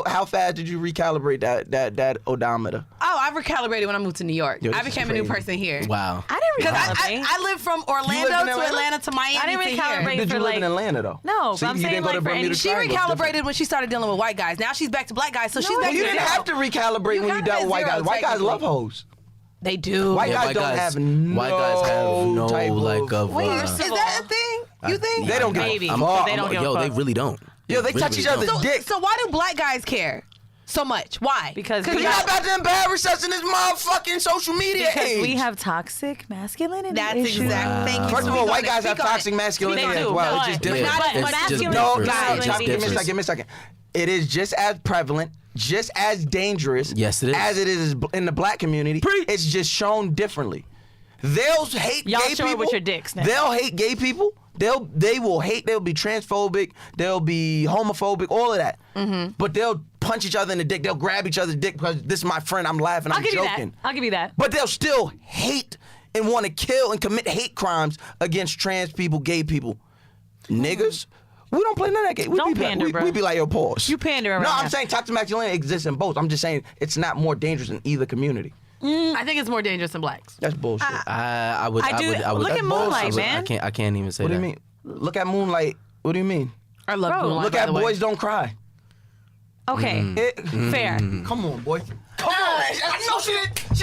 How fast did you recalibrate that odometer? Oh, I recalibrated when I moved to New York. Yo, I this is became a new crazy. person here. Wow. I didn't Because recalibrate. I lived from Orlando in to Atlanta? Atlanta to Miami I didn't to here. recalibrate. Did for, you live like- in Atlanta though? No, See, but I'm you saying, didn't go like, to for Bermuda any- She Triangle, it's different. recalibrated when she started dealing with white guys. Now she's back to black guys, so she's back Well, you to didn't zero. have to recalibrate You when you kinda dealt had with white zero, guys. White guys technically. love hoes. They do. White guys white don't guys- have white guys have no type like of. Wait, Is that a thing? You think? They don't give Maybe, a but fuck. they don't give a Yo, fuck. they really don't. Yo, they touch each other's don't. dick. So why do black guys care so much? Why? Because You're not about to embarrass us in this motherfucking social media age. we have toxic masculinity. That's issues. exactly. Thank you. First of all, white guys have toxic They masculinity do, as well. It's but- just but different. not But as much. It's just masculine No, different. guys, give me a different. second. Give me a second. It is just as prevalent, just as dangerous. Yes, it is. As it is in the black community. It's just shown differently. They'll hate Y'all gay show it people. with your dicks now. They'll hate gay people. They will hate. They'll be transphobic. They'll be homophobic. All of that. Mm-hmm. But they'll punch each other in the dick. They'll grab each other's dick because this is my friend. I'm laughing. I'll I'm give you that. joking. I'll give you that. But they'll still hate and want to kill and commit hate crimes against trans people, gay people. Niggas, we don't play none of that game. Don't pander, bro. We be like, yo, pause. You pandering No, right I'm now. saying toxic masculinity exists in both. I'm just saying it's not more dangerous in either community. I think it's more dangerous than blacks. That's bullshit. I would. I do- would. look at that's Moonlight, bullshit. man. I can't even say What do that. you mean? Look at Moonlight. What do you mean? I love Bro, Moonlight, Look by at the way. Boys Don't Cry. Okay, fair. Come on, boy. Come on. I know she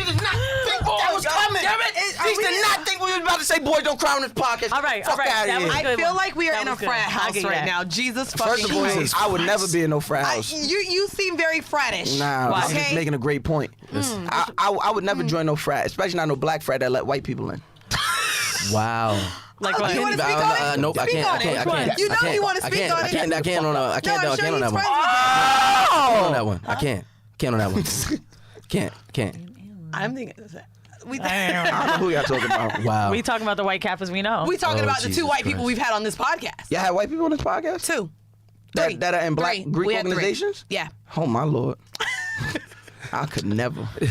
did not think that was coming. She did not think we was about to say Boys Don't Cry on this podcast. All right, Fuck all right. outta That here. was I good feel one. like we are That in a was good. frat I'll house give you right that. now. Jesus fucking First of all, Christ. I would never be in no frat house. You seem very frattish. Nah, Why? I'm just Okay. making a great point. I would never join no frat, especially not no black frat that let white people in. Wow. Like what? You want to speak on it? Nope, I Speak can't. on it. You know you want to speak on it. I can't on that one. Oh! On that one. I can't on that one. Can't. I'm thinking. I don't know who y'all talking about. Wow. We talking about the white cappers we know. We talking about the Jesus two white people Christ. we've had on this podcast. Y'all had white people on this podcast? Two. That are in black Three. Greek We had three. organizations? Yeah. Oh my Lord. I could never. He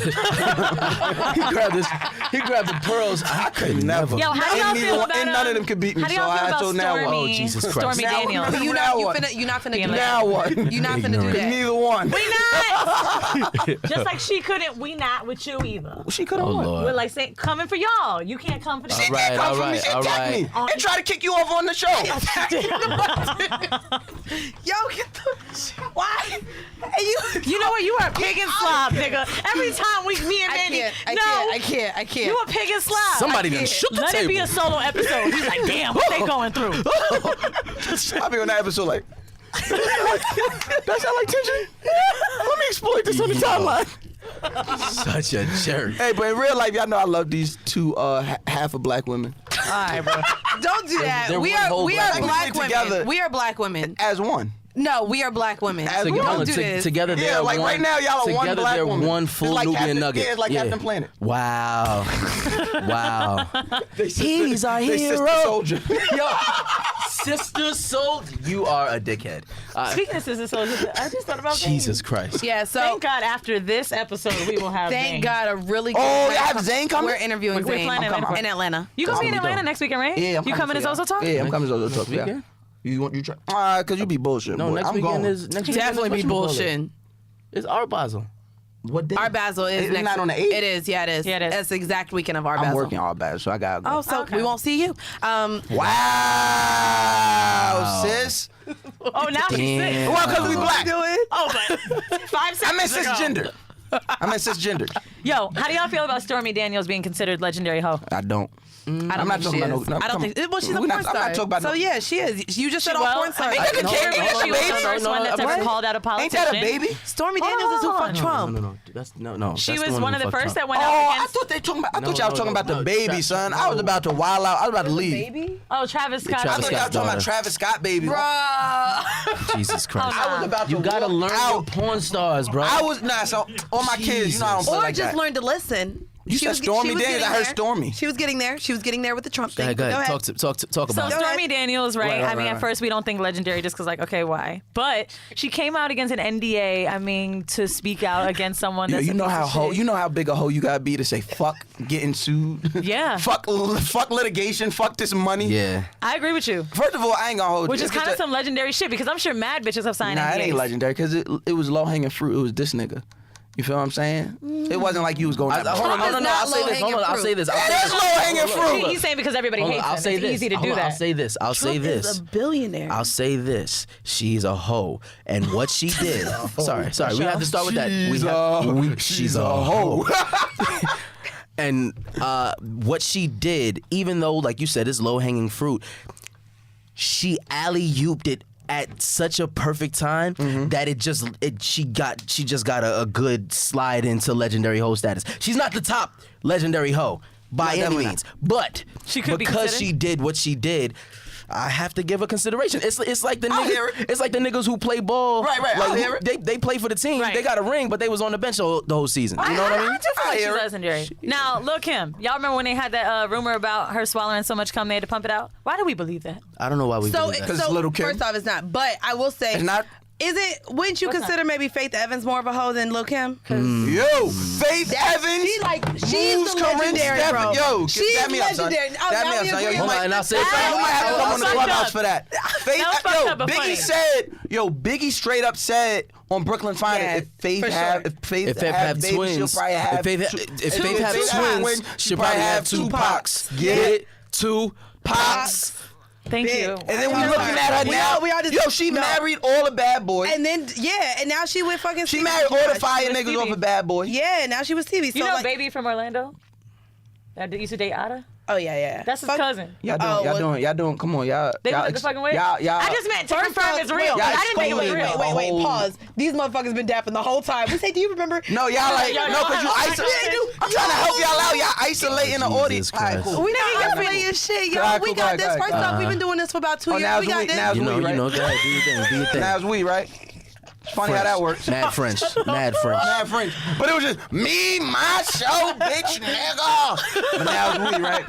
grabbed the pearls. I could never. Yo, how do y'all feel about and none of them could beat me. How do So y'all feel I about told now Stormy? what? Oh, Jesus Christ. Stormy Now what? Daniels. Now You what? not finna do Now that. what? You not finna do that. Neither one. We not. Just like she couldn't, we not with you either. She could have Oh, won. Lord. We're like saying, coming for y'all. You can't come for the She All did right, come all for me. right, She all attacked me right. and tried to kick you off on the show. Yo, get the why? Hey, You know what? You are a pig and slob, nigga. Every time me and Mandy. I can't. You a pig and slob. Somebody I done can't. shook the Let table. it be a solo episode. He's like, damn, what they going through? I'll be on that episode like, that sound like tension? Let me exploit this on the timeline. Such a jerk. Hey, but in real life, y'all know I love these two half of black women All right, bro. Don't do that. They're We one are whole black woman. black women. Together. We are black women. as one. No, we are black women. As We one. don't do this. Together they're Yeah, like one. right now, y'all are one together black they're woman. one It's full like Nubian Captain- nugget. yeah, it's like Captain Planet. Wow. Wow. He's our They hero. sister soldier. Yo, sister soldier. You are a dickhead. Speaking of Sister Soldier, I just thought about Jesus Christ. Yeah, so Thank God after this episode we will have thank Zane. God a really good Oh, night y'all have comes- Zane coming? We're interviewing We're Zane flying in Atlanta. in Atlanta. You gonna be in That's Atlanta dope. next weekend, right? Yeah, I'm You coming to for Zozo y'all. Talk? Yeah, I'm coming to Zozo Talk. Yeah. weekend? You try? Cause you be bullshit. No, boy. next I'm weekend going. is next weekend Definitely is be whatchamacallit? bullshitting. It's Art Basel. What day? Our Basel is It's next. not on the 8th? It is. Yeah, it is. Yeah, it is. That's the exact weekend of our I'm Basel. working all bad, so I gotta go. Oh, so Okay. we won't see you. Wow, sis. Oh, now she's sick. Damn. Well, cause we black. Oh, but 5 seconds I meant ago. cisgender. I meant cisgender. Yo, how do y'all feel about Stormy Daniels being considered legendary hoe? I don't. I don't I'm not think talking she about is. no. I don't think. Well, she's a We're porn not- I'm star. not talking about so no- yeah, she is. You just said all Well, porn stars. I Ain't that the think kid? she Ain't that was the the baby? first one that's ever What? called out a Ain't politician. that a baby? Stormy Daniels is who fucked Trump. No. That's no. She that's was the one of who the fucked first that Trump. went Oh, out I against. thought they talking about. I No, thought y'all was no, talking about the no, baby, Travis- son. I was about to wild out. I was about to leave. Baby. Oh, Travis Scott. I Travis thought y'all Scott's talking about daughter. Travis Scott, baby. Bruh. Jesus Christ. Oh, I was about to. You gotta walk learn your out. porn stars, bro. I was so on my kids. You know I don't play Or like just that. learn to listen. You said Stormy Daniels. I heard Stormy. She was getting there. She was getting there with the Trump Go thing. ahead, go ahead. Go Talk So about it. Stormy Daniels, right? Right, I mean, right. at first we don't think legendary just because, like, okay, why? But she came out against an NDA. I mean, to speak out against someone. Yo, That's you a know piece how of hoe. shit. You know how big a hoe you gotta be to say fuck getting sued. Yeah. fuck litigation. Fuck this money. Yeah. I agree with you. First of all, I ain't gonna hold Which you. is It's kind of just some legendary shit because I'm sure mad bitches have signed Nah, it ain't NDAs. legendary because it was low hanging fruit. It was this nigga. You feel what I'm saying? It wasn't like you was going. Hold on, Trump is no. not I'll say this. Hold on, I'll say this. Yeah, that's low hanging fruit. He's saying because everybody Hold on, hates I'll him. say It's this. easy to do Hold on, that. I'll say this. I'll say Trump this. is a billionaire. I'll say this. She's a hoe. And what she did. sorry. We have to start with that. She's a hoe. And what she did, even though, like you said, it's low hanging fruit, she alley-ooped it at such a perfect time that she just got a good slide into legendary hoe status. She's not the top legendary hoe by any definitely means, but She could be because considered. she did what she did, I have to give her consideration. It's like the hear it. it's like the niggas who play ball. Right, I'll Like, hear it. they play for the team. Right. They got a ring, but they was on the bench the whole season. You know what I mean? I do feel I like she's hear it. legendary. Now, Lil' Kim. Y'all remember when they had that rumor about her swallowing so much cum they had to pump it out? Why do we believe that? I don't know why we So, believe that. 'Cause it's Little Kim. first off, it's not. But I will say, It's not. Is it? Wouldn't you What's consider maybe Faith Evans more of a hoe than Lil' Kim? Yo, Faith Evans. She's moves the Corinne legendary, Steffen. bro. Yo, She's dab me up, son. legendary. Oh, Dab now me up, we son. Yo, agree. you Hold on, might, and I'll say you it. might have to come on the Fucked clubhouse up. for that. Faith, That was fucked yo, up, but funny. Biggie said, Biggie straight up said on Brooklyn Finance, Yeah, if Faith for have, sure. if Faith If Faith have have babies, twins, she'll probably have if Faith have twins, she'll probably have two Pacs. Get it? Two Pacs. Thank you. And then we looking at her now. Yo, she married all the bad boys. And then and now she went fucking. She Stevie. married all the She fire was niggas off Stevie. of Bad Boy. Yeah, now she was Stevie. So You know like, Baby from Orlando? That used to date Ada? Oh yeah. That's his cousin. Y'all doing. Come on, y'all. They went the fucking way. Y'all. I just meant to confirm it's real. y'all I didn't think it was real. Wait, pause. These motherfuckers been dapping the whole time. We say, do you remember? No, y'all like no, because you isolate. I'm trying to help y'all out. Y'all isolating the audience. Jesus Christ. We not isolating shit, yo. Alright, We cool, got go this. ahead, First off, we've been doing this for about 2 years. now We it's got we- this. now it's You know, we, right? go ahead, do your thing. Now it's we, right? It's funny how that works. Mad French. Mad French. But it was just me, my show, bitch, nigga. But now it's we, right?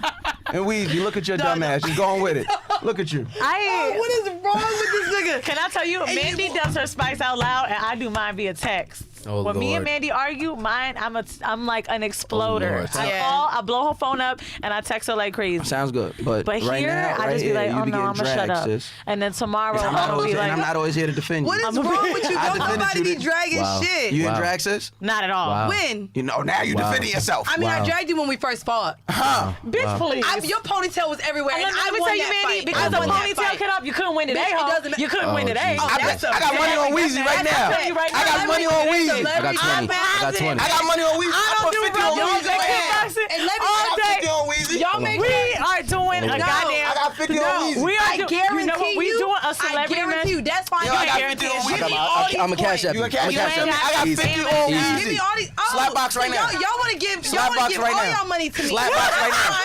And Weezy, look at your dumb ass. You're going with it. Look at you. What is wrong with this nigga? Can I tell you, Mandy does her spice out loud, and I do mine via text. Oh, when me and Lord. Mandy argue, I'm like an exploder. Lord. I call, I blow her phone up, and I text her like crazy. Sounds good. But right here, now, I right just be here, like, you oh be no, getting I'm gonna shut dragged, up. sis. And then tomorrow, I'm not always here to defend you. What is wrong with you? I Don't defended nobody you be this- dragging Wow. shit. You in Wow. drag, sis? Not at all. Wow. When? You know, now you Wow. defending yourself. I mean, I Wow. dragged you when we first fought. Huh? Bitch, please. Your ponytail was everywhere. And and let I me won tell you, that Mandy, fight. because I the won that ponytail fight. cut off, you couldn't win today, Bitch, it ho. doesn't ma- You couldn't win Oh, today. Jesus. I got money on Weezy right now. Tell you right I got now. money on Weezy. I got 20. I got 20. I got money on Weezy. I put 50 on Y'all Weezy make right now. kickboxing And let me- all I got day. 50 on Weezy. Y'all make We are doing a No. goddamn. I got 50 on Weezy. We are I guarantee you know what? We you, doing a I celebrity guarantee match. you. That's fine. Yo, You I got guarantee 50 on it. Weezy. Give me all these I'm a cash points. app. You a cash I'm a cash app? app. I got Easy. 50 on Easy. Give me all these. Oh, Slapbox right so now. Y'all want to give Slapbox all right now. y'all money to me. Slapbox right now.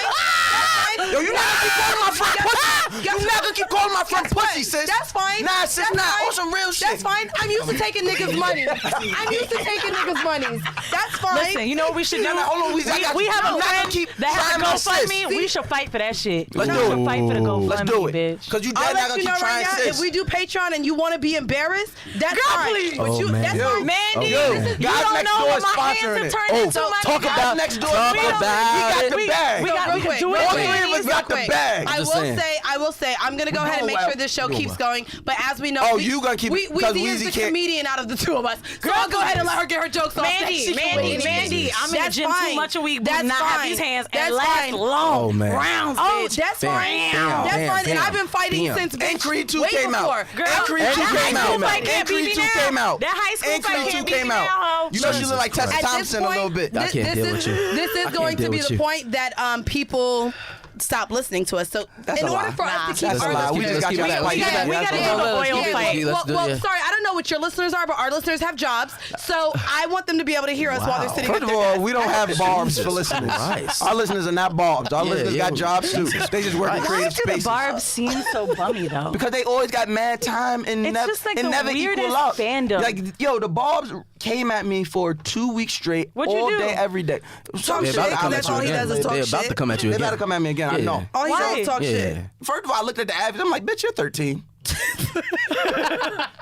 Yo, you not gonna keep calling my friend pussy. You not gonna keep calling my friend pussy, sis. That's fine. Nah, sis, That's nah. fine. On some real shit. That's fine. I'm used to taking niggas' money. I'm used to taking niggas' money. That's fine. Listen, you know what we should do? Nah, hold on, Weezy, I got We you. have I'm a not gonna friend keep that has a trying my sis. GoFundMe. We should fight for that shit. Let's We do should it. fight for the GoFundMe, Let's do it. bitch. Cause you I'll dead not let gonna you know keep right trying now, sis. if we do Patreon and you want to be embarrassed, that's Girl, fine. please. But you, Oh, man. that's Yo. fine. Mandy, Yo, you Guys don't Next know Door what is my sponsoring hands have it. turned Oh, into money. talk Guys about next door. talk We got about the we bag. we So got real we can quick, do it. real All quick, three of us real got the quick. bag. I Just will saying. say, I'm gonna go ahead and make sure this show keeps going. But as we know, Oh, you gonna keep it, 'cause Weezy is Weezy the can't- comedian out of the two of us. So I'll go ahead and let her get her jokes off. Mandy, Mandy, I'm in the That's gym too fine. much a week. That's Do not have fine. these hands That's and last fine. long Oh, man. rounds, Oh, bitch. that's Bam, fine. bam, That's bam, fine. And bam, I've been fighting bam. since And Creed 2 way came before. out. Girl, And Creed 2 that came high out. school fight can't And beat Creed me 2 now. came out. That high school And fight Creed 2 can't beat came me out. now, ho. You know she look like Tessa At this Thompson a point, little bit. I can't deal with you. This I is can't going to deal be with the you. point that people stop listening to us. So That's in a order lie. for us to keep That's a our lie. We listeners, just got y'all we fight. gotta do the oil fight. Well, sorry, I don't know what your listeners are, but our listeners have jobs, so I want them to be able to hear us while they're sitting First at of their all, desk. we don't have barbs for listeners. Christ. Our listeners are not barbs. Our Yeah, listeners yeah. got jobs too. They just work in Why creative Why do the spaces. barbs seem so bummy though? Because they always got mad time and It's just like and the never equal weirdest out. fandom. Like, yo, the Barbs came at me for 2 weeks straight, What'd you all do? day, every day. Some They're shit. about to come That's at you all he again. does is talk They're about shit. to come at you They again. about to come at me again. I Yeah. know. All he Why? does is talk Yeah. shit. First of all, I looked at the average. I'm like, bitch, you're 13.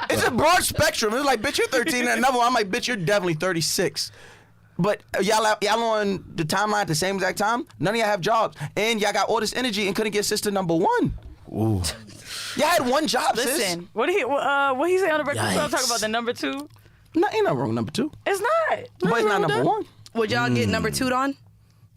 It's a broad spectrum. It's like, bitch, you're 13. And another one, I'm like, bitch, you're definitely 36. But y'all on the timeline at the same exact time. None of y'all have jobs, and y'all got all this energy and couldn't get sister number one. Ooh. Y'all had one job, sis. Listen, what he say on the Breakfast Club? Yikes. Talk about the number 2. No, ain't nothing wrong with number 2. It's not. But it's not number 1. Would y'all get number 2 on?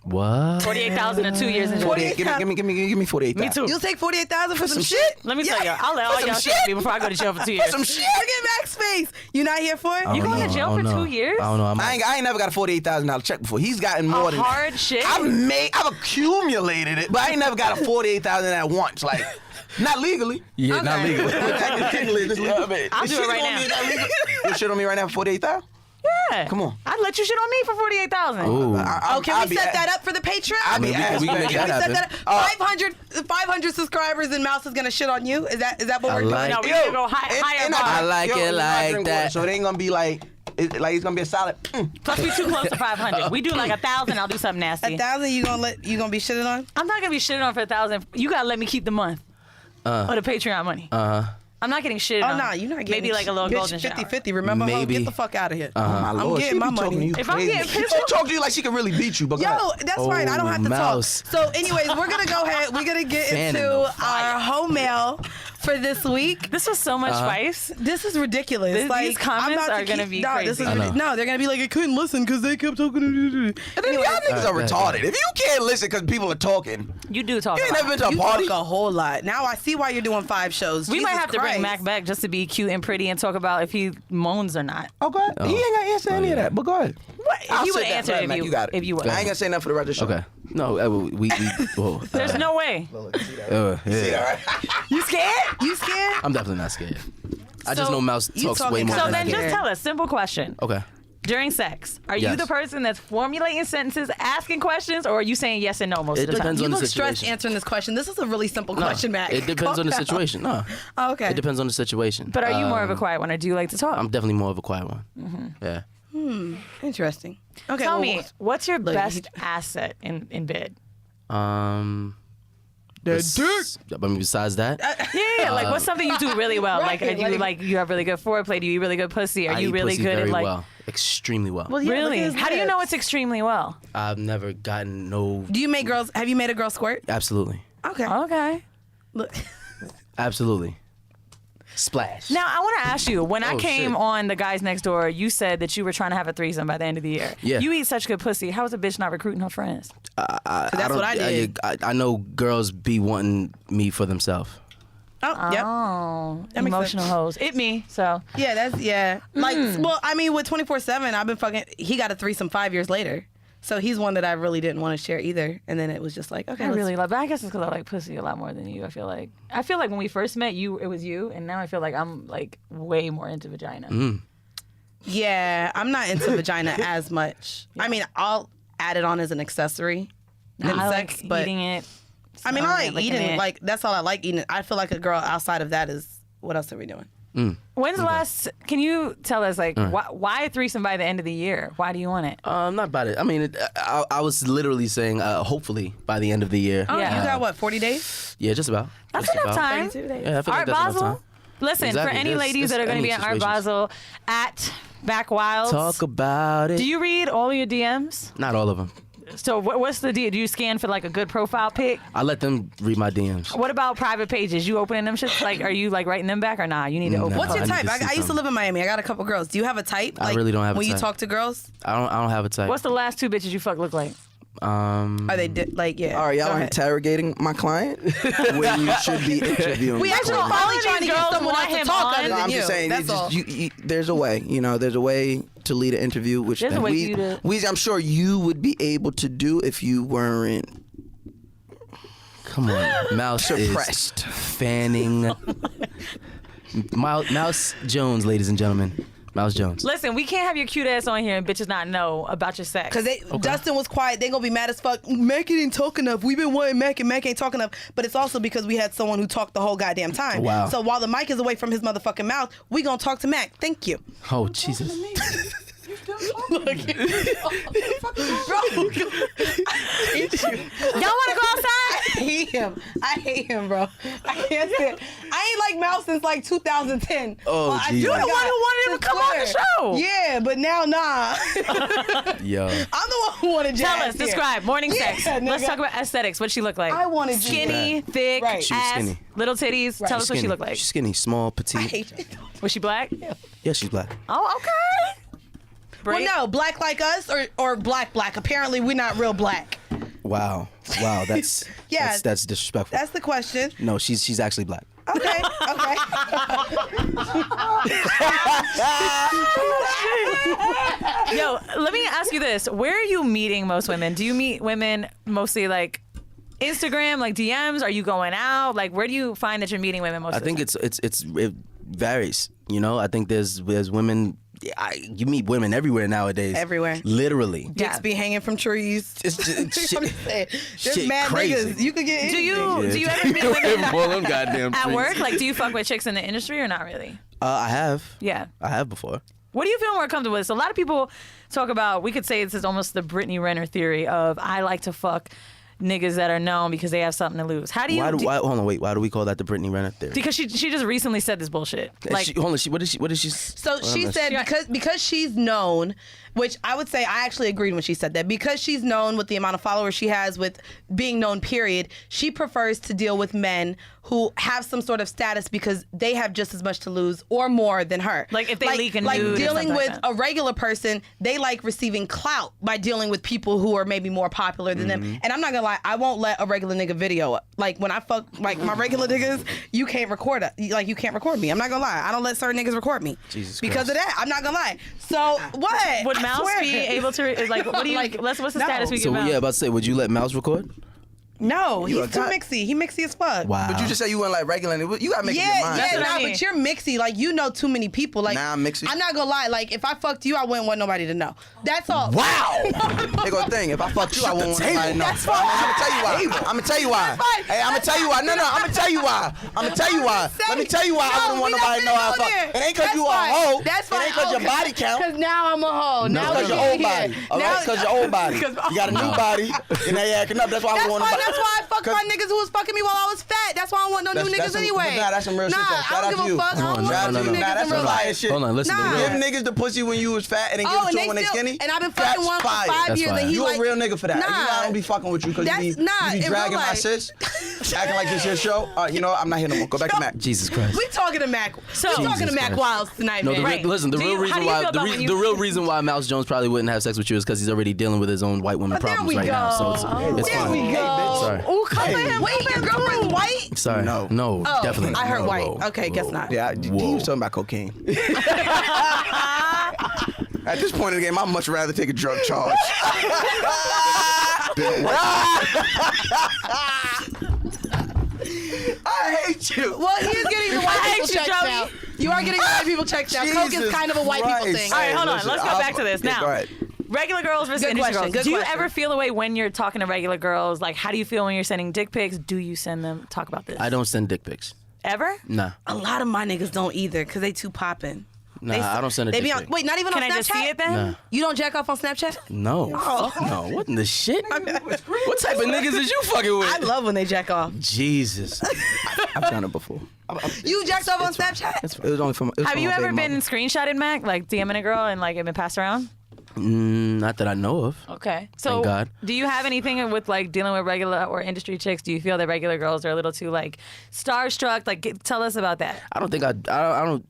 What? 48,000 in 2 years in jail. 48. Give me 48. Me too. You'll take 48,000 for some some shit? Let me tell y'all. I'll let For all some y'all shit? shit me before I go to jail for 2 years. Some shit. Look at Max face. You not here for it? You going to jail for 2 years? I don't know. I ain't never got a $48,000 check before. He's gotten more than hard shit. I've accumulated it, but I ain't never got a $48,000 at once. Like, not legally. Yeah, not Okay. legally. I'll do it right now. You shit on me right now for $48,000? Yeah. Come on. I'd let you shit on me for 48,000. Ooh. Oh, can we set that up for the Patreon? I'll be I mean, we can make Can we that set happen. that up? 500 subscribers and Mouse is gonna shit on you? Is that what I we're doing? like No, we need to go higher bar. I like it you know, I like drink that. water, so it ain't gonna be like it's gonna be a solid. Plus, we too close to 500. We do like 1,000. I'll do something nasty. 1,000 you gonna be shitting on? I'm not gonna be shitting on for 1,000. You gotta let me keep the month or the Patreon money. I'm not getting shitted on. Oh, nah, you're not getting maybe like a little bitch, golden shower. 50-50. Remember, ho, Maybe. get the fuck out of here. Oh my I'm Lord, getting she my be talking to money. you If I'm crazy. getting She pissed off- talk to you like she can really beat you. But go Yo, ahead. that's fine. I don't have to Mouse. talk. So, anyways, we're gonna go ahead. We're gonna get Fan in into the fire. our home mail for this week. This was so much spice. This is ridiculous. These comments I'm about are gonna be no, this crazy. is I know. no, they're gonna be like, I couldn't listen because they kept talking. And then y'all niggas are Alright, retarded. If you can't listen because people are talking, You do talk. you ain't a never lot. been to a You party. talk a whole lot. Now I see why you're doing 5 shows. We might Jesus have to Christ. bring Mac back just to be cute and pretty and talk about if he moans or not. Oh, go ahead. He ain't gonna answer any of that. But go ahead. What? I'll You would sit down. answer Right, if Mac, you, you got it. if you would. I ain't gonna say nothing for the rest of the show. Okay. No, we whoa. There's no way. Yeah. You scared? You scared? I'm definitely not scared. I just So, know Mouse you talks talking way more So than then I just do. tell us, simple question. Okay. During sex, are you Yes. the person that's formulating sentences, asking questions, or are you saying yes and no most It of the time? depends You on the look stressed situation. answering this question. This is a really simple No, question, Mac. it depends on the Calm down. situation. No. Oh, okay. It depends on the situation. But are you more of a quiet one, or do you like to talk? I'm definitely more of a quiet one. Yeah. Interesting. Okay. Tell well, me, what's your look, best asset in bed? I mean, besides that, Yeah, like what's something you do really well? Right, like, do you like- you have really good foreplay? Do you eat really good pussy? Are I you eat really pussy good very at like? well, extremely well. Well, yeah, look Really? at his How do you know lips. it's extremely well? I've never gotten no. Do you make girls? Have you made a girl squirt? Absolutely, Okay. Okay. Look. absolutely. Splash. Now I want to ask you. When I Oh, came shit. on The Guys Next Door, you said that you were trying to have a threesome by the end of the year. Yeah. You eat such good pussy. How is a bitch not recruiting her friends? That's don't- what I did. I know girls be wanting me for themselves. Oh, yep. Oh, That makes emotional hoes. It me. So Yeah, that's Like, well, I mean, with 24/7, I've been fucking. He got a threesome 5 years later, so he's one that I really didn't want to share either. And then it was just like, okay, I let's- really love. But I guess it's because I like pussy a lot more than you. I feel like when we first met, it was you, and now I feel like I'm like way more into vagina. Yeah, I'm not into vagina as much. I mean, I'll add it on as an accessory in I sex, like but eating it. I mean, I smelling it, like licking eating. it. Like that's all I like eating. I feel like a girl outside of that is. What else are we doing? When's the last? Can you tell us like why a threesome by the end of the year? Why do you want it? Not about it. I mean, I was literally saying, hopefully by the end of the year. Oh, Yeah. you got what? 40 days? Yeah, just about. That's Just enough about. time. 32 days. Yeah, I feel Art like that's enough Basel. time. Listen, Exactly. for any There's- ladies that are there's going to any be at Art situations. Basel at Mack Wilds. Talk about it. Do you read all your DMs? Not all of them. So what's the deal? Do you scan for like a good profile pic? I let them read my DMs. What about private pages? You opening them shits? Like, are you like writing them back or nah? You need to open. No. What's your I need type? to see I used to something. live in Miami. I got a couple girls. Do you have a type? I really don't have a when you type. talk to girls. I don't have a type. What's the last two bitches you fuck look like? Are they like yeah? All right, y'all Go are ahead. interrogating my client when you should be interviewing. We my actually client. probably All of trying to these get girls someone want else to him talk on. other No, than I'm you. just saying, That's all. there's a way. You know, there's a way to lead an interview, which There's a way for you to- I'm sure you would be able to do if you weren't. Come on, Mouse is Suppressed. fanning. Mouse Jones, ladies and gentlemen. Mouse Jones. Listen, we can't have your cute ass on here and bitches not know about your sex. Cause Dustin was quiet. They gonna be mad as fuck. Mac ain't talk enough. We've been wanting Mac and Mac ain't talking enough. But it's also because we had someone who talked the whole goddamn time. Wow. So while the mic is away from his motherfucking mouth, we gonna talk to Mac. Thank you. Oh, Jesus. Y'all want to go outside? I hate him. I hate him, bro. I can't stand. I ain't like Mouse since like 2010. Oh, I Jesus. swear You're to the one God, who wanted him to since come on the Twitter. show. Yeah, but now nah. Yo. I'm the one who wanted Tell Jazz us, here. describe morning Yeah, sex. nigga. Let's talk about aesthetics. What she look like? I wanted you. skinny, thick, Right. She was ass, skinny. little titties. Tell us what she look like. She's skinny, small, I petite. hate you. Was she black? Yeah, she's black. Oh, okay. Well, Braid? no, black like us or black. Apparently, we're not real black. Wow. That's Yeah. that's disrespectful. That's the question. No, she's actually black. Okay, okay. Yo, let me ask you this. Where are you meeting most women? Do you meet women mostly like Instagram, like DMs? Are you going out? Like, where do you find that you're meeting women most I of the think time? it varies. You know, I think there's women. You meet women everywhere nowadays. Everywhere. Literally. Dicks be hanging from trees. It's just, I'm shit, just saying, there's shit mad crazy. niggas. You could get Do anything. you ever meet women All them goddamn at freaks. work? Like, do you fuck with chicks in the industry or not really? I have. Yeah. I have before. What do you feel more comfortable with? So a lot of people talk about, we could say this is almost the Brittany Renner theory of I like to fuck niggas that are known because they have something to lose. How do you? Hold on, wait. Why do we call that the Brittany Renner theory? Because she just recently said this bullshit. Like, Hold on. What did she? So she said because she's known, which I would say I actually agreed when she said that, because she's known with the amount of followers she has, with being known period, she prefers to deal with men who have some sort of status because they have just as much to lose or more than her. Like if they leak a like nude or dealing something with like that. a regular person, they like receiving clout by dealing with people who are maybe more popular than them. And I'm not gonna lie, I won't let a regular nigga video up. Like when I fuck like my regular niggas, you can't record it. Like you can't record me. I'm not gonna lie. I don't let certain niggas record me. Jesus because Christ. of that. I'm not gonna lie. So what? would Mouse be able to like? What do you like? What's the status we So give Mouse? yeah, about to say, would you let Mouse record? No, You he's a too god- mixy. He mixy as fuck. Wow. But you just said you went like regular. You gotta make up your mind. That's what I mean. But you're mixy. Like, you know too many people. Like, Nah, I'm mixy. I'm not gonna lie. Like, if I fucked you, I wouldn't want nobody to know. That's all. Wow. They go thing. If I fuck you, I won't want anybody to know. That's fine. I'm gonna tell you why. I'm gonna tell you why. That's fine. Hey, I'm gonna tell you why. No, I'm gonna tell you why. I'm gonna tell you why. Let me tell you why I wouldn't want nobody to know I fuck. It ain't cause you a hoe. That's fine. It ain't cause your body count. Because now I'm a hoe. No, Now it's cause we're your old here. body. All right, Now- it's cause your old body. You got a new body, and they acting up. That's why I That's would want fine. nobody. That's why I fucked my niggas who was fucking me while I was fat. That's why I don't want no new niggas anyway. Nah, that's some real shit. Though. Shout I out don't to give you. a fuck. I don't want Shout out no to new you. Nah, niggas that's in real some life. liar shit. Hold on, listen. Nah. The Give real, niggas the pussy when you was fat and then give it to them when they skinny. And I've been fucking That's one for fire. 5 That's years, fire. and he You like a real nigga for that. Nah. You know I don't be fucking with you because you be in real dragging my life. sis, acting like this your show. You know what? I'm not here no more. Go back to Mac. Jesus Christ. We talking to Mac. So- we talking to Jesus Mack Christ. Wilds tonight, No, man. Right. listen. The Do real you- how reason do you why feel about when you- the real reason why Mouse Jones probably wouldn't have sex with you is because he's already dealing with his own white woman There problems we right go. now. So it's There fine. we go. Sorry. Oh, come in. Wait, your girlfriend's white? Sorry. No. No, Oh, definitely not. I heard No, white. whoa, Okay, guess whoa. not. Yeah, he was talking about cocaine. At this point in the game, I'd much rather take a drug charge. I hate you. Well, he is getting the white I people hate you, checks Joey. now. You are getting the white people checks now. Coke is Jesus kind of a white people Christ. thing. All right, hold on. Listen, Let's go back to this yeah, go now. ahead. Regular girls versus Good industry question, girls. good Do you question. ever feel the way when you're talking to regular girls? Like, how do you feel when you're sending dick pics? Do you send them? Talk about this. I don't send dick pics. Ever? Nah. A lot of my niggas don't either because they too poppin'. Nah, I don't send a They dick be on. pic. Wait, not even Can on I Snapchat? just see it then? Nah. You don't jack off on Snapchat? No. Fuck no. What in the shit? What type of niggas is you fucking with? I love when they jack off. Jesus. I've done it before. You jacked off on Snapchat? It was only for my, it was Have for you my ever baby been mama. screenshotted, Mac? Like DMing a girl and like it been passed around? Not that I know of. Okay. So Thank God. do you have anything with like dealing with regular or industry chicks? Do you feel that regular girls are a little too like starstruck? Like tell us about that. I don't think I don't.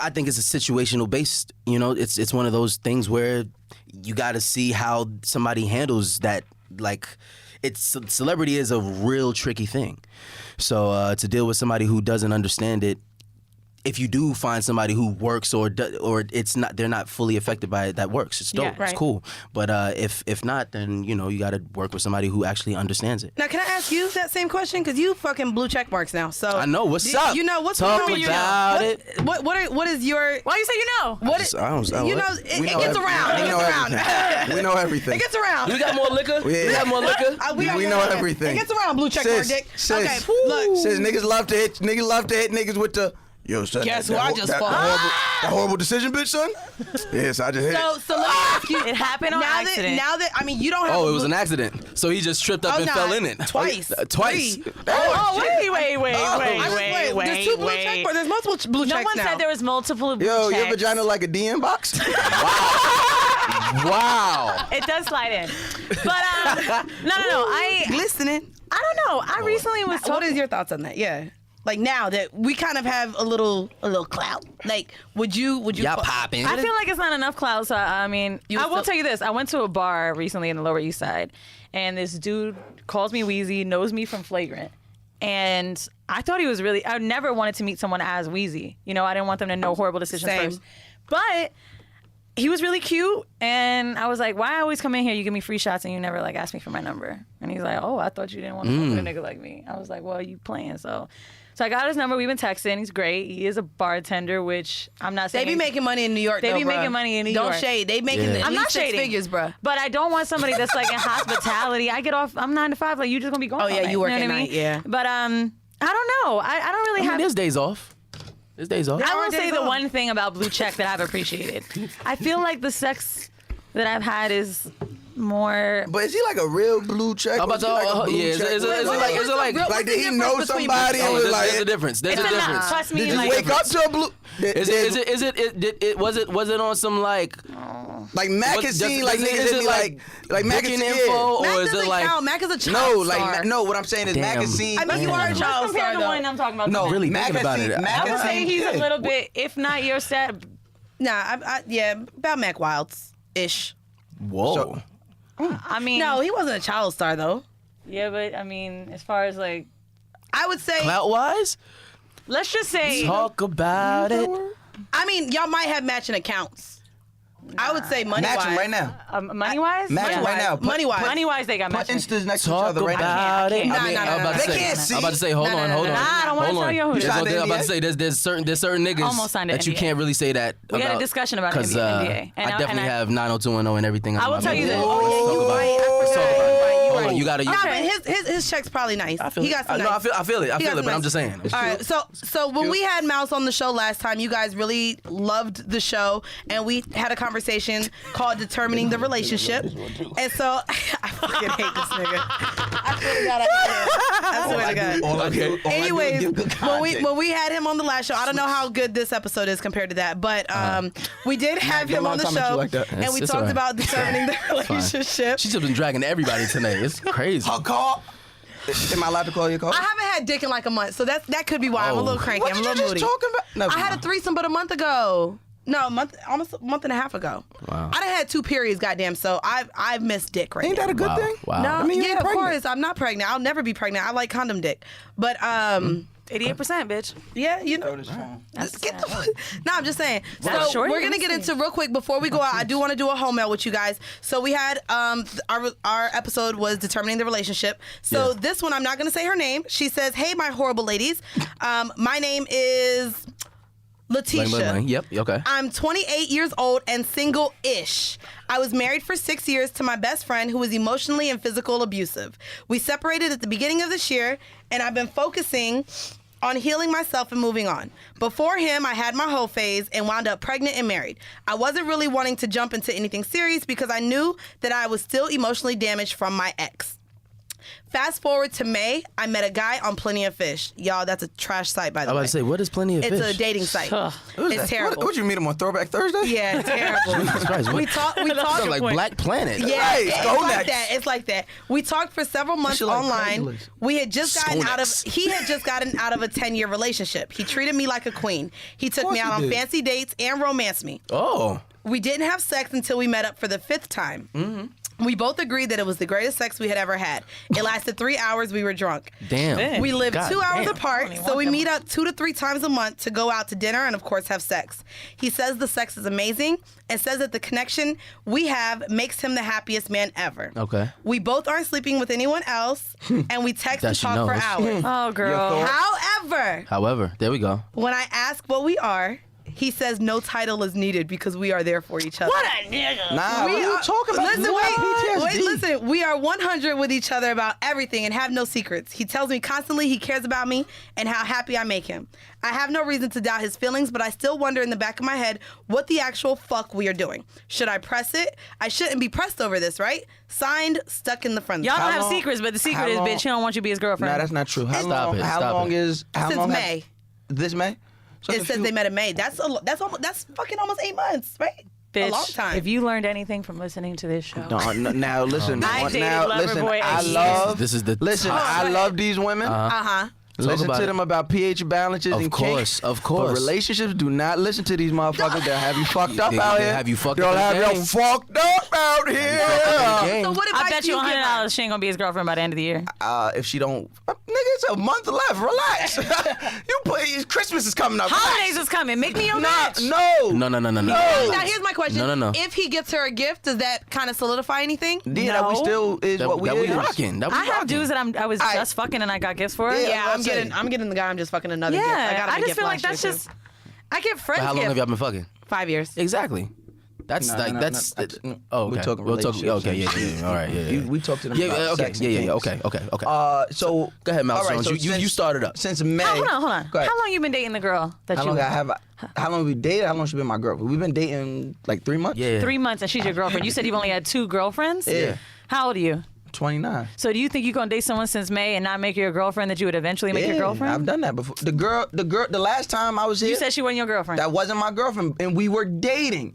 I think it's a situational based. You know, it's one of those things where you got to see how somebody handles that. Like, celebrity is a real tricky thing. So to deal with somebody who doesn't understand it, if you do find somebody who works or they're not fully affected by it, that works. It's dope. Yeah, right. It's cool. But if not, then you know you got to work with somebody who actually understands it. Now, can I ask you that same question? Because you fucking blue check marks now. So I know what's up. You know what's Talk going on? about it. What is your? Why you say you know? What? I don't- You know, it gets around. It We gets know around. everything. We know everything. It gets around. We got more liquor. Yeah. We got more liquor. We know everything. It gets around. Blue check mark, Sis, dick. sis, Okay, look. sis, niggas love to hit niggas with the. Yo, son. Guess who I just fucked? That horrible decision, bitch, son. Yes, I just hit. So let me ask you. It happened on now accident. that I mean, you don't have. Oh, a it was blue- an accident. So he just tripped up Oh, and nah, fell in it. twice. Twice. Three. Oh, wait. There's two blue check marks. There's multiple blue No checks one now. said there was multiple blue Yo, your checks. vagina like a DM box? Wow. It does slide in. But no. I Listening. don't know. I recently was What talking. is your thoughts on that? Yeah. Like now that we kind of have a little clout. Like, would you? Y'all popping. I feel like it's not enough clout. So I mean, You I will still- tell you this. I went to a bar recently in the Lower East Side, and this dude calls me Wheezy, knows me from Flagrant, and I thought he was really. I never wanted to meet someone as Wheezy. You know, I didn't want them to know horrible decisions Same. first. But he was really cute, and I was like, "Why I always come in here? You give me free shots, and you never like ask me for my number." And he's like, "Oh, I thought you didn't want to fuck with a nigga like me." I was like, "Well, you playing so." So I got his number. We've been texting. He's great. He is a bartender, which I'm not They saying. be making money in New York. They though, be bruh. making money in New Don't York. shade. They making Yeah. at I'm least not six shading. figures, bruh. But I don't want somebody that's like in hospitality. I get off. I'm 9 to 5. Like you just gonna be going. Oh, all yeah, night, you work know at what I night, mean? yeah. But I don't know. I don't really have. There's days off. There's days off. I will are say days the off. one thing about Blue Check that I've appreciated. I feel like the sex that I've had is more. But is he like a real blue check? I'm about Or is he to- like a blue yeah, is check? it like- What's the Like, did he difference know between somebody and Oh, was there's, like, there's a difference. There's It's a a difference. nah. Trust me. did you Like, wake up to a blue? Was it on some like Like Mac What- has does- seen like is it- niggas is that it be like Mac booking is info Mac or is it doesn't like count. Mac is a No, child like star. no. What I'm saying is Mac Damn. has seen. I mean, you are a Let's child compare star the though. one I'm talking about. No, really Mac thinking has about seen. it. Mac I would has say seen. he's a yeah. little bit, if not your set. Nah, yeah, about Mac Wilds ish. whoa? So- I mean, No, he wasn't a child star though. yeah, but I mean, as far as like, I would say. Clout wise, let's just say, talk about it. I mean, y'all might have matching accounts. I would say money-wise. Match them right now. Money-wise? Match them right now. Money-wise. Money-wise, they got Put matching. Instas next to each Talk other right now. about it. Nah, I mean, nah, I'm about to They say, can't see. I'm about to say, hold on. Nah, I don't wanna tell you who it is. signed the I'm about to NDA? say, there's certain niggas Almost signed an that you NDA. can't really say that. We had a discussion about because NDA. I definitely have 90210 and everything. I will tell you this. You right. You gotta. Nah, but his check's probably nice. He got some No, I feel it. I He feel got it. But some I'm just saying. All right, so when we had Mouse on the show last time, you guys really loved the show, and we had a conversation called "Determining the Relationship." And so I fucking hate this nigga. I swear to God, I swear to God. All I do is Anyways, give good content. when we had him on the last show, I don't know how good this episode is compared to that, but we did have him on the don't comment you show, like that. and we It's talked all right. about determining the relationship. She's just been dragging everybody tonight. It's crazy. Her call. Am I allowed to call your call? I haven't had dick in like a month, so that could be why I'm a Oh. little cranky. What I'm a did you little just moody. talking about? Never I had a mind. threesome, but a month ago. No, almost a month and a half ago. Wow. I done had 2 periods, goddamn. So I've missed dick right Ain't now. that a good thing? Wow. No, I mean, you yeah, ain't of pregnant. course. I'm not pregnant. I'll never be pregnant. I like condom dick. But 88%, bitch. yeah, you know. That's Get the no, I'm just saying. Wow. So Shorty, we're gonna let me get see. into real quick before we go out. I do want to do a home mail with you guys. So we had our episode was determining the relationship. So Yeah. this one I'm not gonna say her name. She says, "Hey, my horrible ladies. My name is Letitia. Bling, bling, bling. Yep. Okay. I'm 28 years old and single-ish. I was married for 6 years to my best friend who was emotionally and physical abusive. We separated at the beginning of this year, and I've been focusing on healing myself and moving on. Before him, I had my whole phase and wound up pregnant and married. I wasn't really wanting to jump into anything serious because I knew that I was still emotionally damaged from my ex. Fast forward to May, I met a guy on Plenty of Fish. Y'all, that's a trash site, by the I was way. about to say, what is Plenty of It's Fish? a dating site. Ugh. It's terrible. What you meet him on Throwback Thursday? Yeah, terrible. Jesus Christ, we what? talked. Sounds like point. Black Planet. Yeah, Right, it's Go like next. that. It's like that. We talked for several months shit like online. Craigslist. We had just gotten out of. Stonex. He had just gotten out of a 10-year relationship. He treated me like a queen. He took me course out he on did. fancy dates and romanced me. Oh. We didn't have sex until we met up for the 5th time. Mm-hmm. We both agreed that it was the greatest sex we had ever had. It lasted 3 hours. We were drunk. Damn. We live God 2 hours damn. apart, so we meet up 2 to 3 times a month to go out to dinner and, of course, have sex. He says the sex is amazing and says that the connection we have makes him the happiest man ever. Okay. We both aren't sleeping with anyone else, and we text That and she talk for knows. hours. Oh, girl. However, However, there we go. when I ask what we are, he says no title is needed because we are there for each other. What a nigga. Nah, We what are you are- talking about? Listen, You got wait, PTSD. listen. We are 100 with each other about everything and have no secrets. He tells me constantly he cares about me and how happy I make him. I have no reason to doubt his feelings, but I still wonder in the back of my head what the actual fuck we are doing. Should I press it? I shouldn't be pressed over this, right? Signed, Stuck in the Friend Y'all Zone. don't have long- secrets, but the secret how is, long- bitch, he don't want you to be his girlfriend. Nah, that's not true. How Stop long? it, How stop long it. is? How Since long have- May. This May. So It says they met in May. That's fucking almost 8 months, right? Bitch, A long time. if you learned anything from listening to this show. Now listen. I dated now Lover listen. Boy I X. love. This is the Listen, top. I love these women. Uh-huh. Listen about to it. them about pH balances Of and course, kinks. of course. But relationships, do not listen to these motherfuckers. They'll have you fucked up They- out they here. have you fucked They'll up in have the you game. fucked up out here. So what advice I bet do you give her? $100 she ain't gonna be his girlfriend by the end of the year. If she don't, nigga, it's a month left. Relax. You put Christmas is coming up. Holidays is coming. Make me your match. No. No. Now here's my question. No. If he gets her a gift, does that kind of solidify anything? Yeah, that we No. still is what we that we is. rocking. That we I have rocking. dudes that I was I- just fucking and I got gifts for. Yeah. Yeah, I'm saying. I'm getting the guy. I'm just fucking another gift. Yeah, got him a I just gift feel like last that's year, just. I get friends But how long gifts. have y'all been fucking? 5 years. Exactly. That's No, like no, that's. no, no. Oh, okay. We're talking We'll talk. relationships. Okay, yeah. All right, yeah. We talked to them Yeah, about okay, sex and yeah. kinks. Okay. So Go ahead, Mouse all right, Jones. so You since- started up. Since May. Hold on. Go ahead. How long you been dating the girl that How you? long how long we dated? How long she been my girlfriend? We've been dating like 3 months. Yeah. 3 months and she's your girlfriend. You said you've only had 2 girlfriends. Yeah. How old are you? 29. So do you think you gonna date someone since May and not make her your girlfriend that you would eventually make your girlfriend? I've done that before. The last time I was here, You said she wasn't your girlfriend. that wasn't my girlfriend, and we were dating,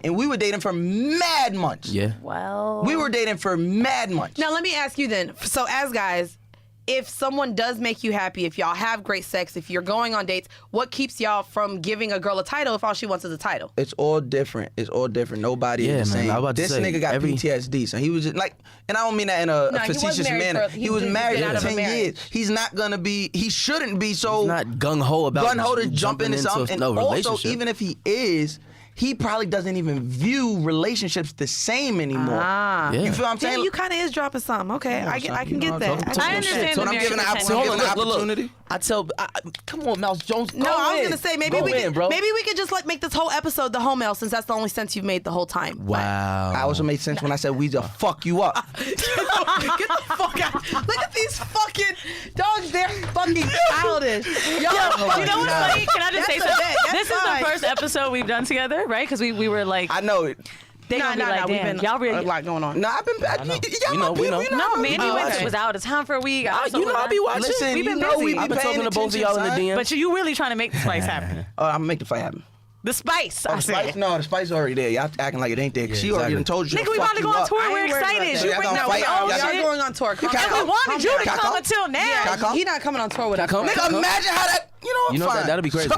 for mad months. Yeah. Well, We were dating for mad months. Now let me ask you then. So as guys, if someone does make you happy, if y'all have great sex, if you're going on dates, what keeps y'all from giving a girl a title if all she wants is a title? It's all different. Nobody Yeah, is the man, same. I was about to This say, nigga got every- PTSD, so he was just like, and I don't mean that in a No, he was facetious married manner. for- He was he's married been out for of a 10 marriage. years. He's not gonna be. He shouldn't be so He's not gung ho about gung ho to jump jumping into something. And no also, relationship. even if he is, he probably doesn't even view relationships the same anymore. You feel what I'm saying? Yeah, you kind of is dropping something. Okay, I can get that. I understand. So I'm giving an opportunity. Come on, Mouse Jones. No, I was gonna say maybe we could just like make this whole episode the whole male, since that's the only sense you've made the whole time. Wow. I also made sense when I said we just fuck you up. Get the fuck out! Look at these fucking dogs. They're fucking childish. You know what's funny? Can I just say something? This is fine. the first episode we've done together, right? Because we were like, I know it. they gonna be like, damn, y'all really. a lot going on. No, I've been bad. We know. No, Mandy was out of town for a week. I'll be watching. Listen, We've been you know busy. we be I've been paying talking to both of y'all in the attention, DM. But you really trying to make the spice happen. I'm gonna make the fight happen. The spice, I The said. spice? No, the spice already there. Y'all acting like it ain't there. 'Cause she already done told you. Nigga, we about to go on tour. We're excited. So You y'all bring gonna that fight? with Y'all Y'all going on tour. Calm Can I down. And we wanted you to Can I come come? until now. Can I come? He not coming on tour with us. Come? Nigga, imagine how that. You know fine. that'd be crazy. So,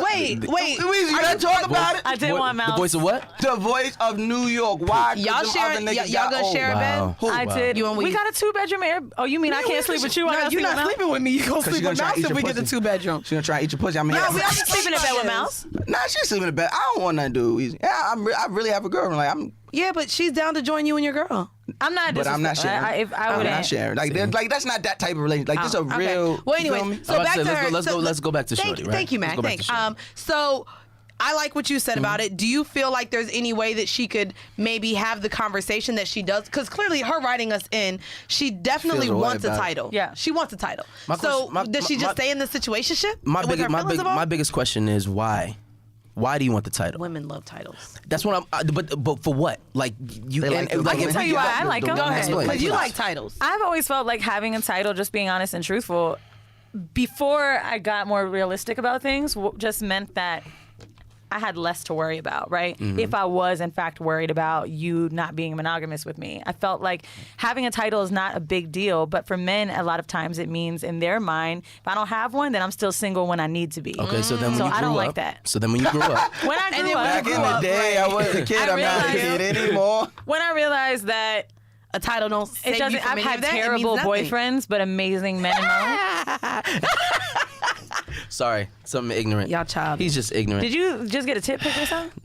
Wait. Weezy, you done talk about it? I did want The Mouse. voice of what? The voice of New York. Why? 'Cause Y'all them share. other niggas Y'all got gonna old. share a bed? Who? I did. You and we we- got a 2-bedroom air. Oh, you mean I can't sleep with you? I No, gotta you're sleep with not Mouse? sleeping with me. You gonna sleep she gonna with try Mouse to eat if your we get the pussy. 2-bedroom. She gonna try to eat your pussy. I mean, No, we I'm sleeping in bed with Mouse. Nah, she's sleeping in bed. I don't want nothing to do with Weezy. Yeah, I really have a girlfriend. Like Yeah, but she's down to join you and your girl. I'm not. but I'm not sharing. If I I'm would not sharing. Like that's not that type of relationship. Like this is a real. Well, you feel anyway, me? so back to her. Let's go back to Shorty, right? Thank you, Mac. Let's go back to Thanks. Shorty. So I like what you said about it. Do you feel like there's any way that she could maybe have the conversation that she does? Because clearly, her writing us in, she definitely Feels a way wants a about it. title. Yeah. She wants a title. My So question- does she just stay in the situationship? with her feelings involved? My biggest question is why? Why do you want the title? Women love titles. That's what I'm. But for what? Like you. They like I can tell you why I like them. Go ahead. Explain. Because you Explain. like titles. I've always felt like having a title, just being honest and truthful, before I got more realistic about things, just meant that I had less to worry about, right? If I was, in fact, worried about you not being monogamous with me. I felt like having a title is not a big deal, but for men, a lot of times it means in their mind, if I don't have one, then I'm still single when I need to be. Okay, so then when So you grew I don't up, like that. So then when you grew up, When I grew Back in up, the day, I was a kid. I'm not a kid anymore. when I realized that A title don't save it you doesn't, from I've any had of that. It means terrible nothing. boyfriends, but amazing men in my life. sorry, something ignorant. Y'all child. He's just ignorant. Did you just get a tit pic or something?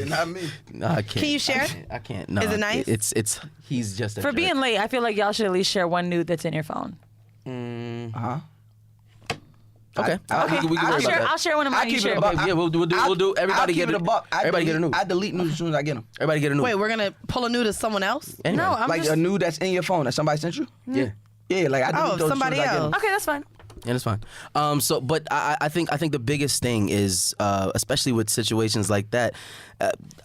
Not me. No, I can't. Can you share? I can't. No, Is it nice? It's. He's just a For jerk. being late, I feel like y'all should at least share one nude that's in your phone. Huh? Okay. We can worry about that. I'll share one of mine. I You keep share it a one. buck. Yeah, we'll do. Everybody get it a buck. Everybody get a nude. I delete news as soon as I get them. Everybody get a nude. Wait, we're gonna pull a nude to someone else? Anyway. No, I'm Like just. a nude that's in your phone that somebody sent you. Yeah. Yeah, like I delete those somebody as soon as I get 'em. else. Okay, that's fine. Yeah, that's fine. So, but I think the biggest thing is, especially with situations like that,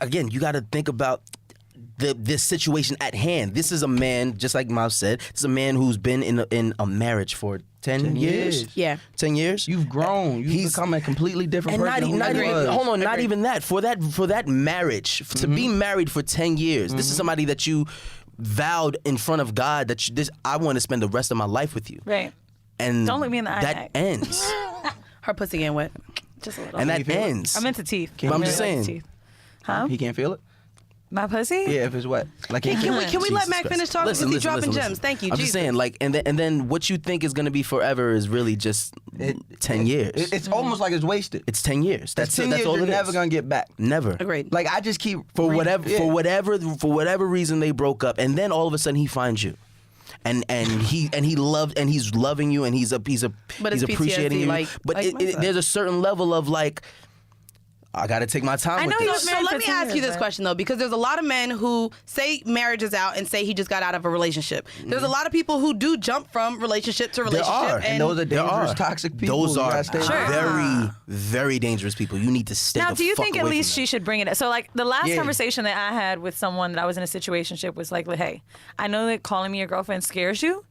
again, you got to think about this situation at hand. This is a man, just like Mouse said, this is a man who's been in a marriage for 10 years. Yeah. 10 years. You've grown. You've become a completely different And person. not than who you even, was. hold on, not even that. For that marriage, to be married for 10 years, this is somebody that you vowed in front of God that I want to spend the rest of my life with you. Right. And Don't look me in the eye, that Mac. ends. Her pussy getting wet. Just a little. And that feel it? ends. I'm into teeth. But I'm I just really like saying. teeth. Huh? He can't feel it. My pussy? Yeah, if it's wet. Like he Can we let Jesus Mac Christ. finish talking? Listen, Because he's listen, dropping listen, gems. listen. Thank you, I'm Jesus. just saying, like, and then what you think is gonna be forever is really just 10 years. It's almost like it's wasted. It's 10 years. That's That's 10 years all you're it is. never gonna get back. Never. Agreed. Like I just keep For yeah. whatever reason they broke up, and then all of a sudden he finds you. And he's loving you, and he's But it's appreciating PTSD, you. like myself. There's a certain level of like, I got to take my time. I with know this. he was So married let for me 10 ask you years, this right? question though, because there's a lot of men who say marriage is out and say he just got out of a relationship. There's a lot of people who do jump from relationship to relationship. are, And those are There dangerous, are. toxic people. Those You are gotta stay away. very, very dangerous people. You need to stay Now, the do you fuck think at away least from she should bring it up? So, like, the last Yeah. conversation that I had with someone that I was in a situationship was like, hey, I know that calling me your girlfriend scares you,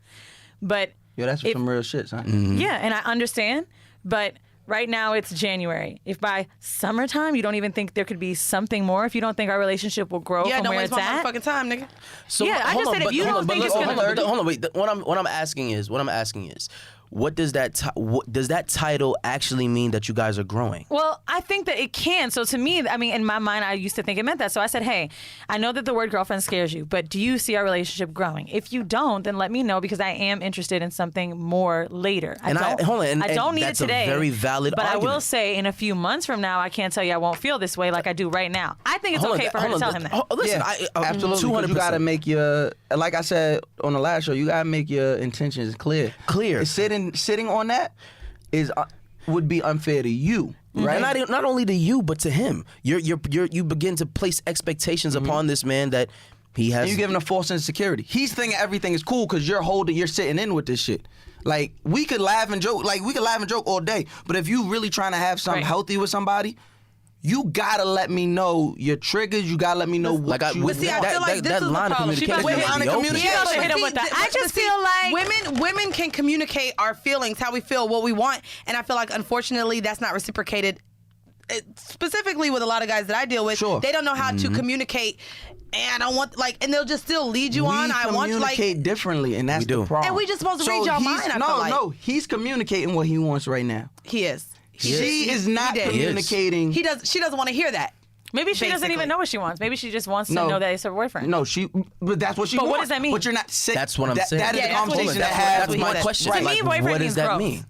but Yo, that's if- some real shit, son. Mm-hmm. yeah, and I understand, but right now it's January. If by summertime you don't even think there could be something more, if you don't think our relationship will grow Yeah, from don't where waste it's my at, motherfucking time, nigga. So Yeah, I hold just on, said if but you hold don't on, think but it's hold gonna- on, hold on, wait. What I'm asking is, what does that title actually mean that you guys are growing? Well, I think that it can. So to me, I mean, in my mind, I used to think it meant that. So I said, hey, I know that the word girlfriend scares you, but do you see our relationship growing? If you don't, then let me know, because I am interested in something more later. I don't need it today. That's a very valid argument. I will say in a few months from now, I can't tell you I won't feel this way like I do right now. I think it's okay for her to tell him that. Listen, absolutely. 200%. You gotta make your, like I said on the last show, you gotta make your intentions clear. Sitting on that would be unfair to you. Right, not only to you, but to him. You begin to place expectations upon this man that he has. And you're giving a false sense of security. He's thinking everything is cool because you're sitting in with this shit. Like, we could laugh and joke all day, but if you really trying to have something healthy with somebody, you gotta let me know your triggers. You gotta let me know what you want. See, I feel like this is the problem. I just feel like women can communicate our feelings, how we feel, what we want, and I feel like unfortunately that's not reciprocated. Specifically with a lot of guys that I deal with, they don't know how to communicate. And I want and they'll just still lead you on. I want communicate differently, and that's the problem. And we just supposed to read your mind. No, he's communicating what he wants right now. He is. She is not communicating. She doesn't want to hear that. Maybe she doesn't even know what she wants. Maybe she just wants to know that it's her boyfriend. No, but that's what she wants. But what does that mean? But you're not sick. That's what I'm saying. That is the conversation that has. That's my question. To me, boyfriend what does that mean?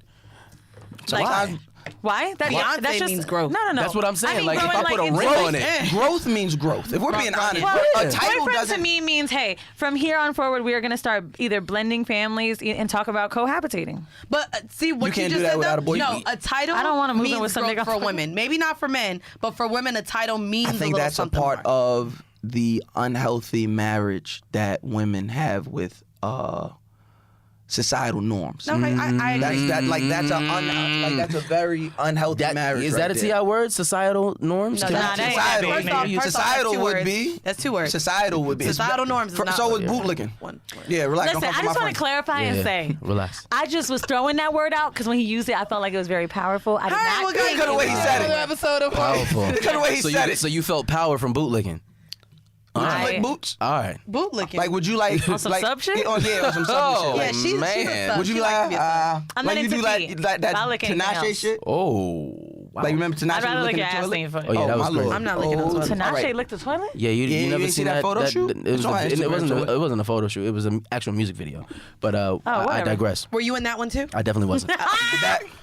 Why? Beyonce that's just means growth. No. That's what I'm saying. I mean, if I put a ring on it, growth means growth. If we're being honest, a title boyfriend doesn't. to me means, hey, from here on forward, we are going to start either blending families and talk about cohabitating. But see what you just do that said. without a boy. No, a title. I don't want to move in means with some nigga for women. Maybe not for men, but for women, a title means. I think a that's a part of the unhealthy marriage that women have with societal norms. No, I agree. That's a very unhealthy marriage. Is that a TI word? Societal norms? No, societal would be. That's 2 words. Societal would be. Societal norms is not. So is bootlicking. Yeah, relax. Listen, I just want to clarify and say, relax. I just was throwing that word out because when he used it, I felt like it was very powerful. I did not. Look at the way he said it. Episode of powerful. Look at the way he said it. So you felt power from bootlicking. Would you like boots? All right. Bootlicking. Like, would you like on some sub shit? On some sub shit. Yeah, she's a sub. Would you She like? to be a sub. Like you do like that Tinashe shit? Oh. Wow. Like, remember Tinashe I'd rather licking look the at toilet? ass Oh yeah, that was crazy. I'm not licking the toilet. Tinashe licked the toilet? Yeah, you never see that photo shoot? It wasn't a photo shoot. It was an actual music video. But I digress. Were you in that one too? I definitely wasn't.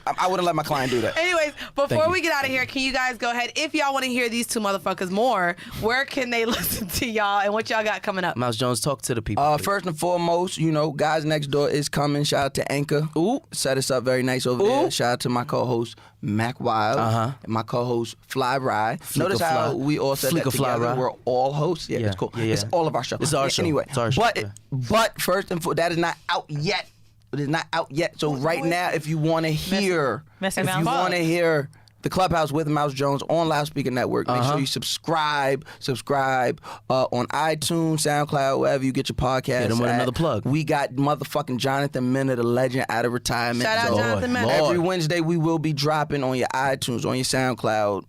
I wouldn't let my client do that. Anyways, before we get out of here, can you guys go ahead, if y'all want to hear these two motherfuckers more, where can they listen to y'all and what y'all got coming up? Miles Jones, talk to the people. First and foremost, Guys Next Door is coming. Shout out to Anchor. Ooh. Set us up very nice over there. Shout out to my co-host, Mack Wilds. And my co-host, Fly Rye. Notice how we all said that together. We're all hosts. Yeah, it's cool. Yeah. It's all of our shows. It's our show. Anyway, it's our show. But first and foremost, that is not out yet. It is not out yet. So right now, if you want to hear, the Clubhouse with Mouse Jones on Loudspeaker Network, make sure you subscribe on iTunes, SoundCloud, wherever you get your podcast. Hit him with another plug. We got motherfucking Jonathan Minner, the legend, out of retirement. Shout out Jonathan Minner. Every Wednesday we will be dropping on your iTunes, on your SoundCloud.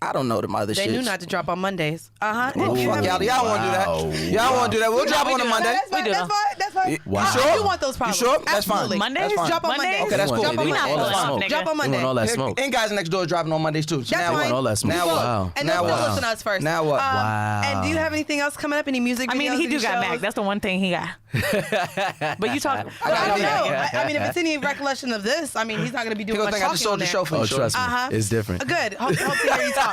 I don't know them other shit. They knew not to drop on Mondays. Fuck y'all. Y'all want to do that? Y'all want to do that? We'll drop on a Monday. That's fine. Wow. You sure? You want those problems? You sure? That's fine. Absolutely. Mondays? Drop on Monday. Okay, that's cool. Drop on Monday. Drop on Monday. They want all that smoke. And Guys Next Door is dropping on Mondays too. So That's now fine. what? All that smoke. Now what? Wow. And they'll still listen to us first. Now what? Wow. And do you have anything else coming up? Any music videos? I mean, he do any got shows? Mac. That's the one thing he got. But you talk. I don't know. I mean, if it's any recollection of this, I mean, he's not going to be doing much think I talking just sold on the there. show for you. Oh, trust me. It's different. Good. Hope to hear you talk.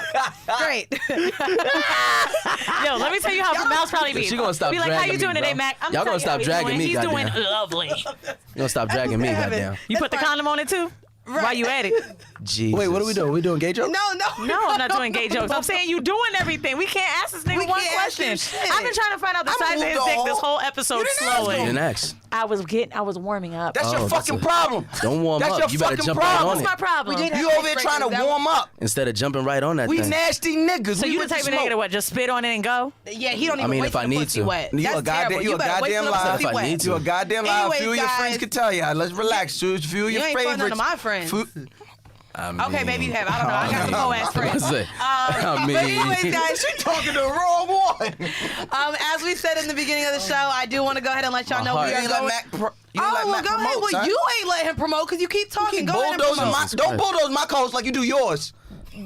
Great. Yo, let me tell you how Mouse probably be. She gonna stop be like, how dragging you doing me, today, bro. Mac? I'm Y'all gonna telling stop you how dragging me, He's doing goddamn. lovely. You gonna stop dragging me, goddamn. You put the condom on it too? Right. While you at it? Jesus. Wait, what are we doing? We doing gay jokes? No. No, I'm not doing gay jokes. I'm saying you doing everything. We can't ask this nigga We one can't ask question. him shit. I've been trying to find out the size of his dick this whole episode You didn't ask slowly. You didn't ask. I was warming up. That's your Oh, fucking that's problem. Don't warm That's up. your You better fucking jump right problem. on What's my it. problem? We did You have over here icebreakers. trying to That warm up. Instead of jumping right on that We thing. nasty niggas. So We you the with type of smoke. nigga to what? Just spit on it and go? Yeah, he don't even mean, wait if for I the need pussy to. wet. You That's a goddamn, terrible. you a better wait goddamn till the lie. pussy If I wet. need to. You a goddamn lie. A Anyways, few of your guys. friends could tell you. Let's relax. A few of You your ain't fucked favorites. none of my friends. I mean, Okay, maybe you have. I don't know. I got some whole ass friends. That's it. I mean, But anyways, guys, She talking to the wrong one. as we said in the beginning of the show, I do want to go ahead and let y'all know we heart. are You let going. Mac You ain't let Matt go ahead. promote, Well, son. you ain't let him promote because you keep talking. Go ahead and promote. Don't bulldoze my co-host like you do yours.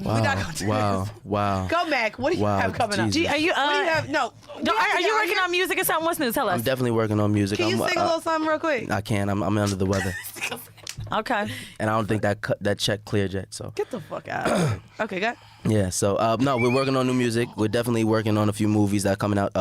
Wow. Go, Mac. What do you have coming up? Jesus. Are you? What do you have? No. Are you working on music or something? What's new? Tell us. I'm definitely working on music. Can you sing a little something real quick? I can. I'm under the weather, Okay. and I don't think that check cleared yet. So Get the fuck out. Okay, go. yeah. So no, we're working on new music. We're definitely working on a few movies that are coming out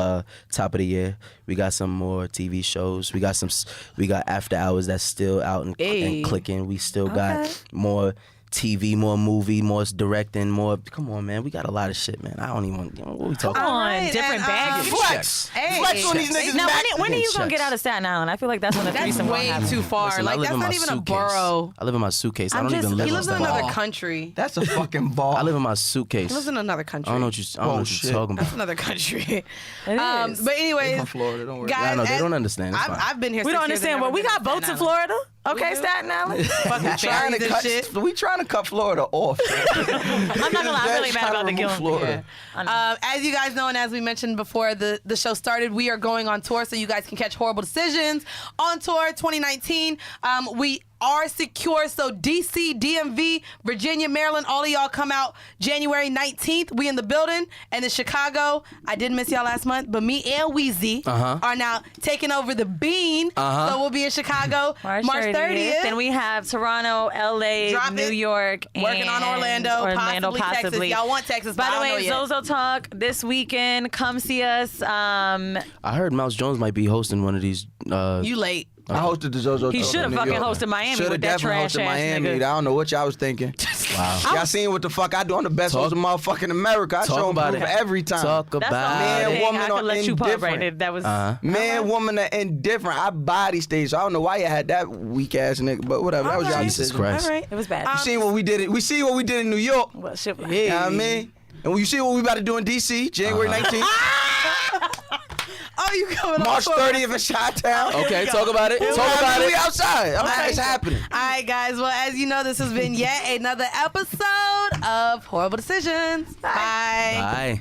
top of the year. We got some more TV shows. We got After Hours that's still out and clicking. We still got more TV, more movie, more directing, more. Come on, man. We got a lot of shit, man. I don't even. What we talking Come about? on, different baggage. Flex. Hey. Flex on these niggas. Now, Mac. when are you gonna checks. get out of Staten Island? I feel like that's when the That's threesome way gonna happen. too far. Listen, I Like live that's in not my even a suitcase. borough. I live in my suitcase. I I'm don't just- even live He on lives in Staten another Island. country. That's a fucking ball. I live in my suitcase. He lives in another country. I don't know what you're shit. talking That's about. another country. It is. But anyways, from Florida, don't worry. guys, I know, they as- don't understand. It's fine. I've been here. We 6 don't years and understand. Well, never we been got to boats in Staten Island. Florida. Okay, do? Staten Island. Fucking Trying ferries to and cut. shit. We trying to cut Florida off. I'm not gonna lie. I'm really mad about the Gilmore. Florida. As you guys know, and as we mentioned before the show started, we are going on tour, so you guys can catch Horrible Decisions on tour 2019. We are secure, so DC, DMV, Virginia, Maryland, all of y'all come out January 19th. We in the building. And in Chicago, I did miss y'all last month, but me and Weezy are now taking over the Bean. So we'll be in Chicago March 30th. Then we have Toronto, LA, Drop New it. York, Working on and Orlando, possibly Texas. Y'all want Texas, By but the I don't know way, yet. Zozo Talk this weekend. Come see us. I heard Mouse Jones might be hosting one of these. You late. I hosted the Zozo. He Talk should have in New fucking York. hosted Miami Shoulda with that definitely trash hosted ass Miami. nigga. I don't know what y'all was thinking. Wow. Y'all seen what the fuck I do? I'm the best host of motherfucking America. I Talk show about proof it. every time. Talk That's about the Man, only it. thing woman I are could let you put right indifferent. there. That was Man, woman are indifferent. I body stage. So I don't know why you had that weak ass nigga, but whatever. That was y'all Jesus decision. Christ. All right. it was bad. You seen what we did? We see what we did in New York. Well, shit. You know what I mean? And when you see what we about to do in DC, January 19th, Oh, you coming on March tour. 30th in Chi-Town. Okay, talk about it. Talk about We it. outside. Okay, it's happening. All right, guys. Well, as you know, this has been yet another episode of Horrible Decisions. Bye. Bye.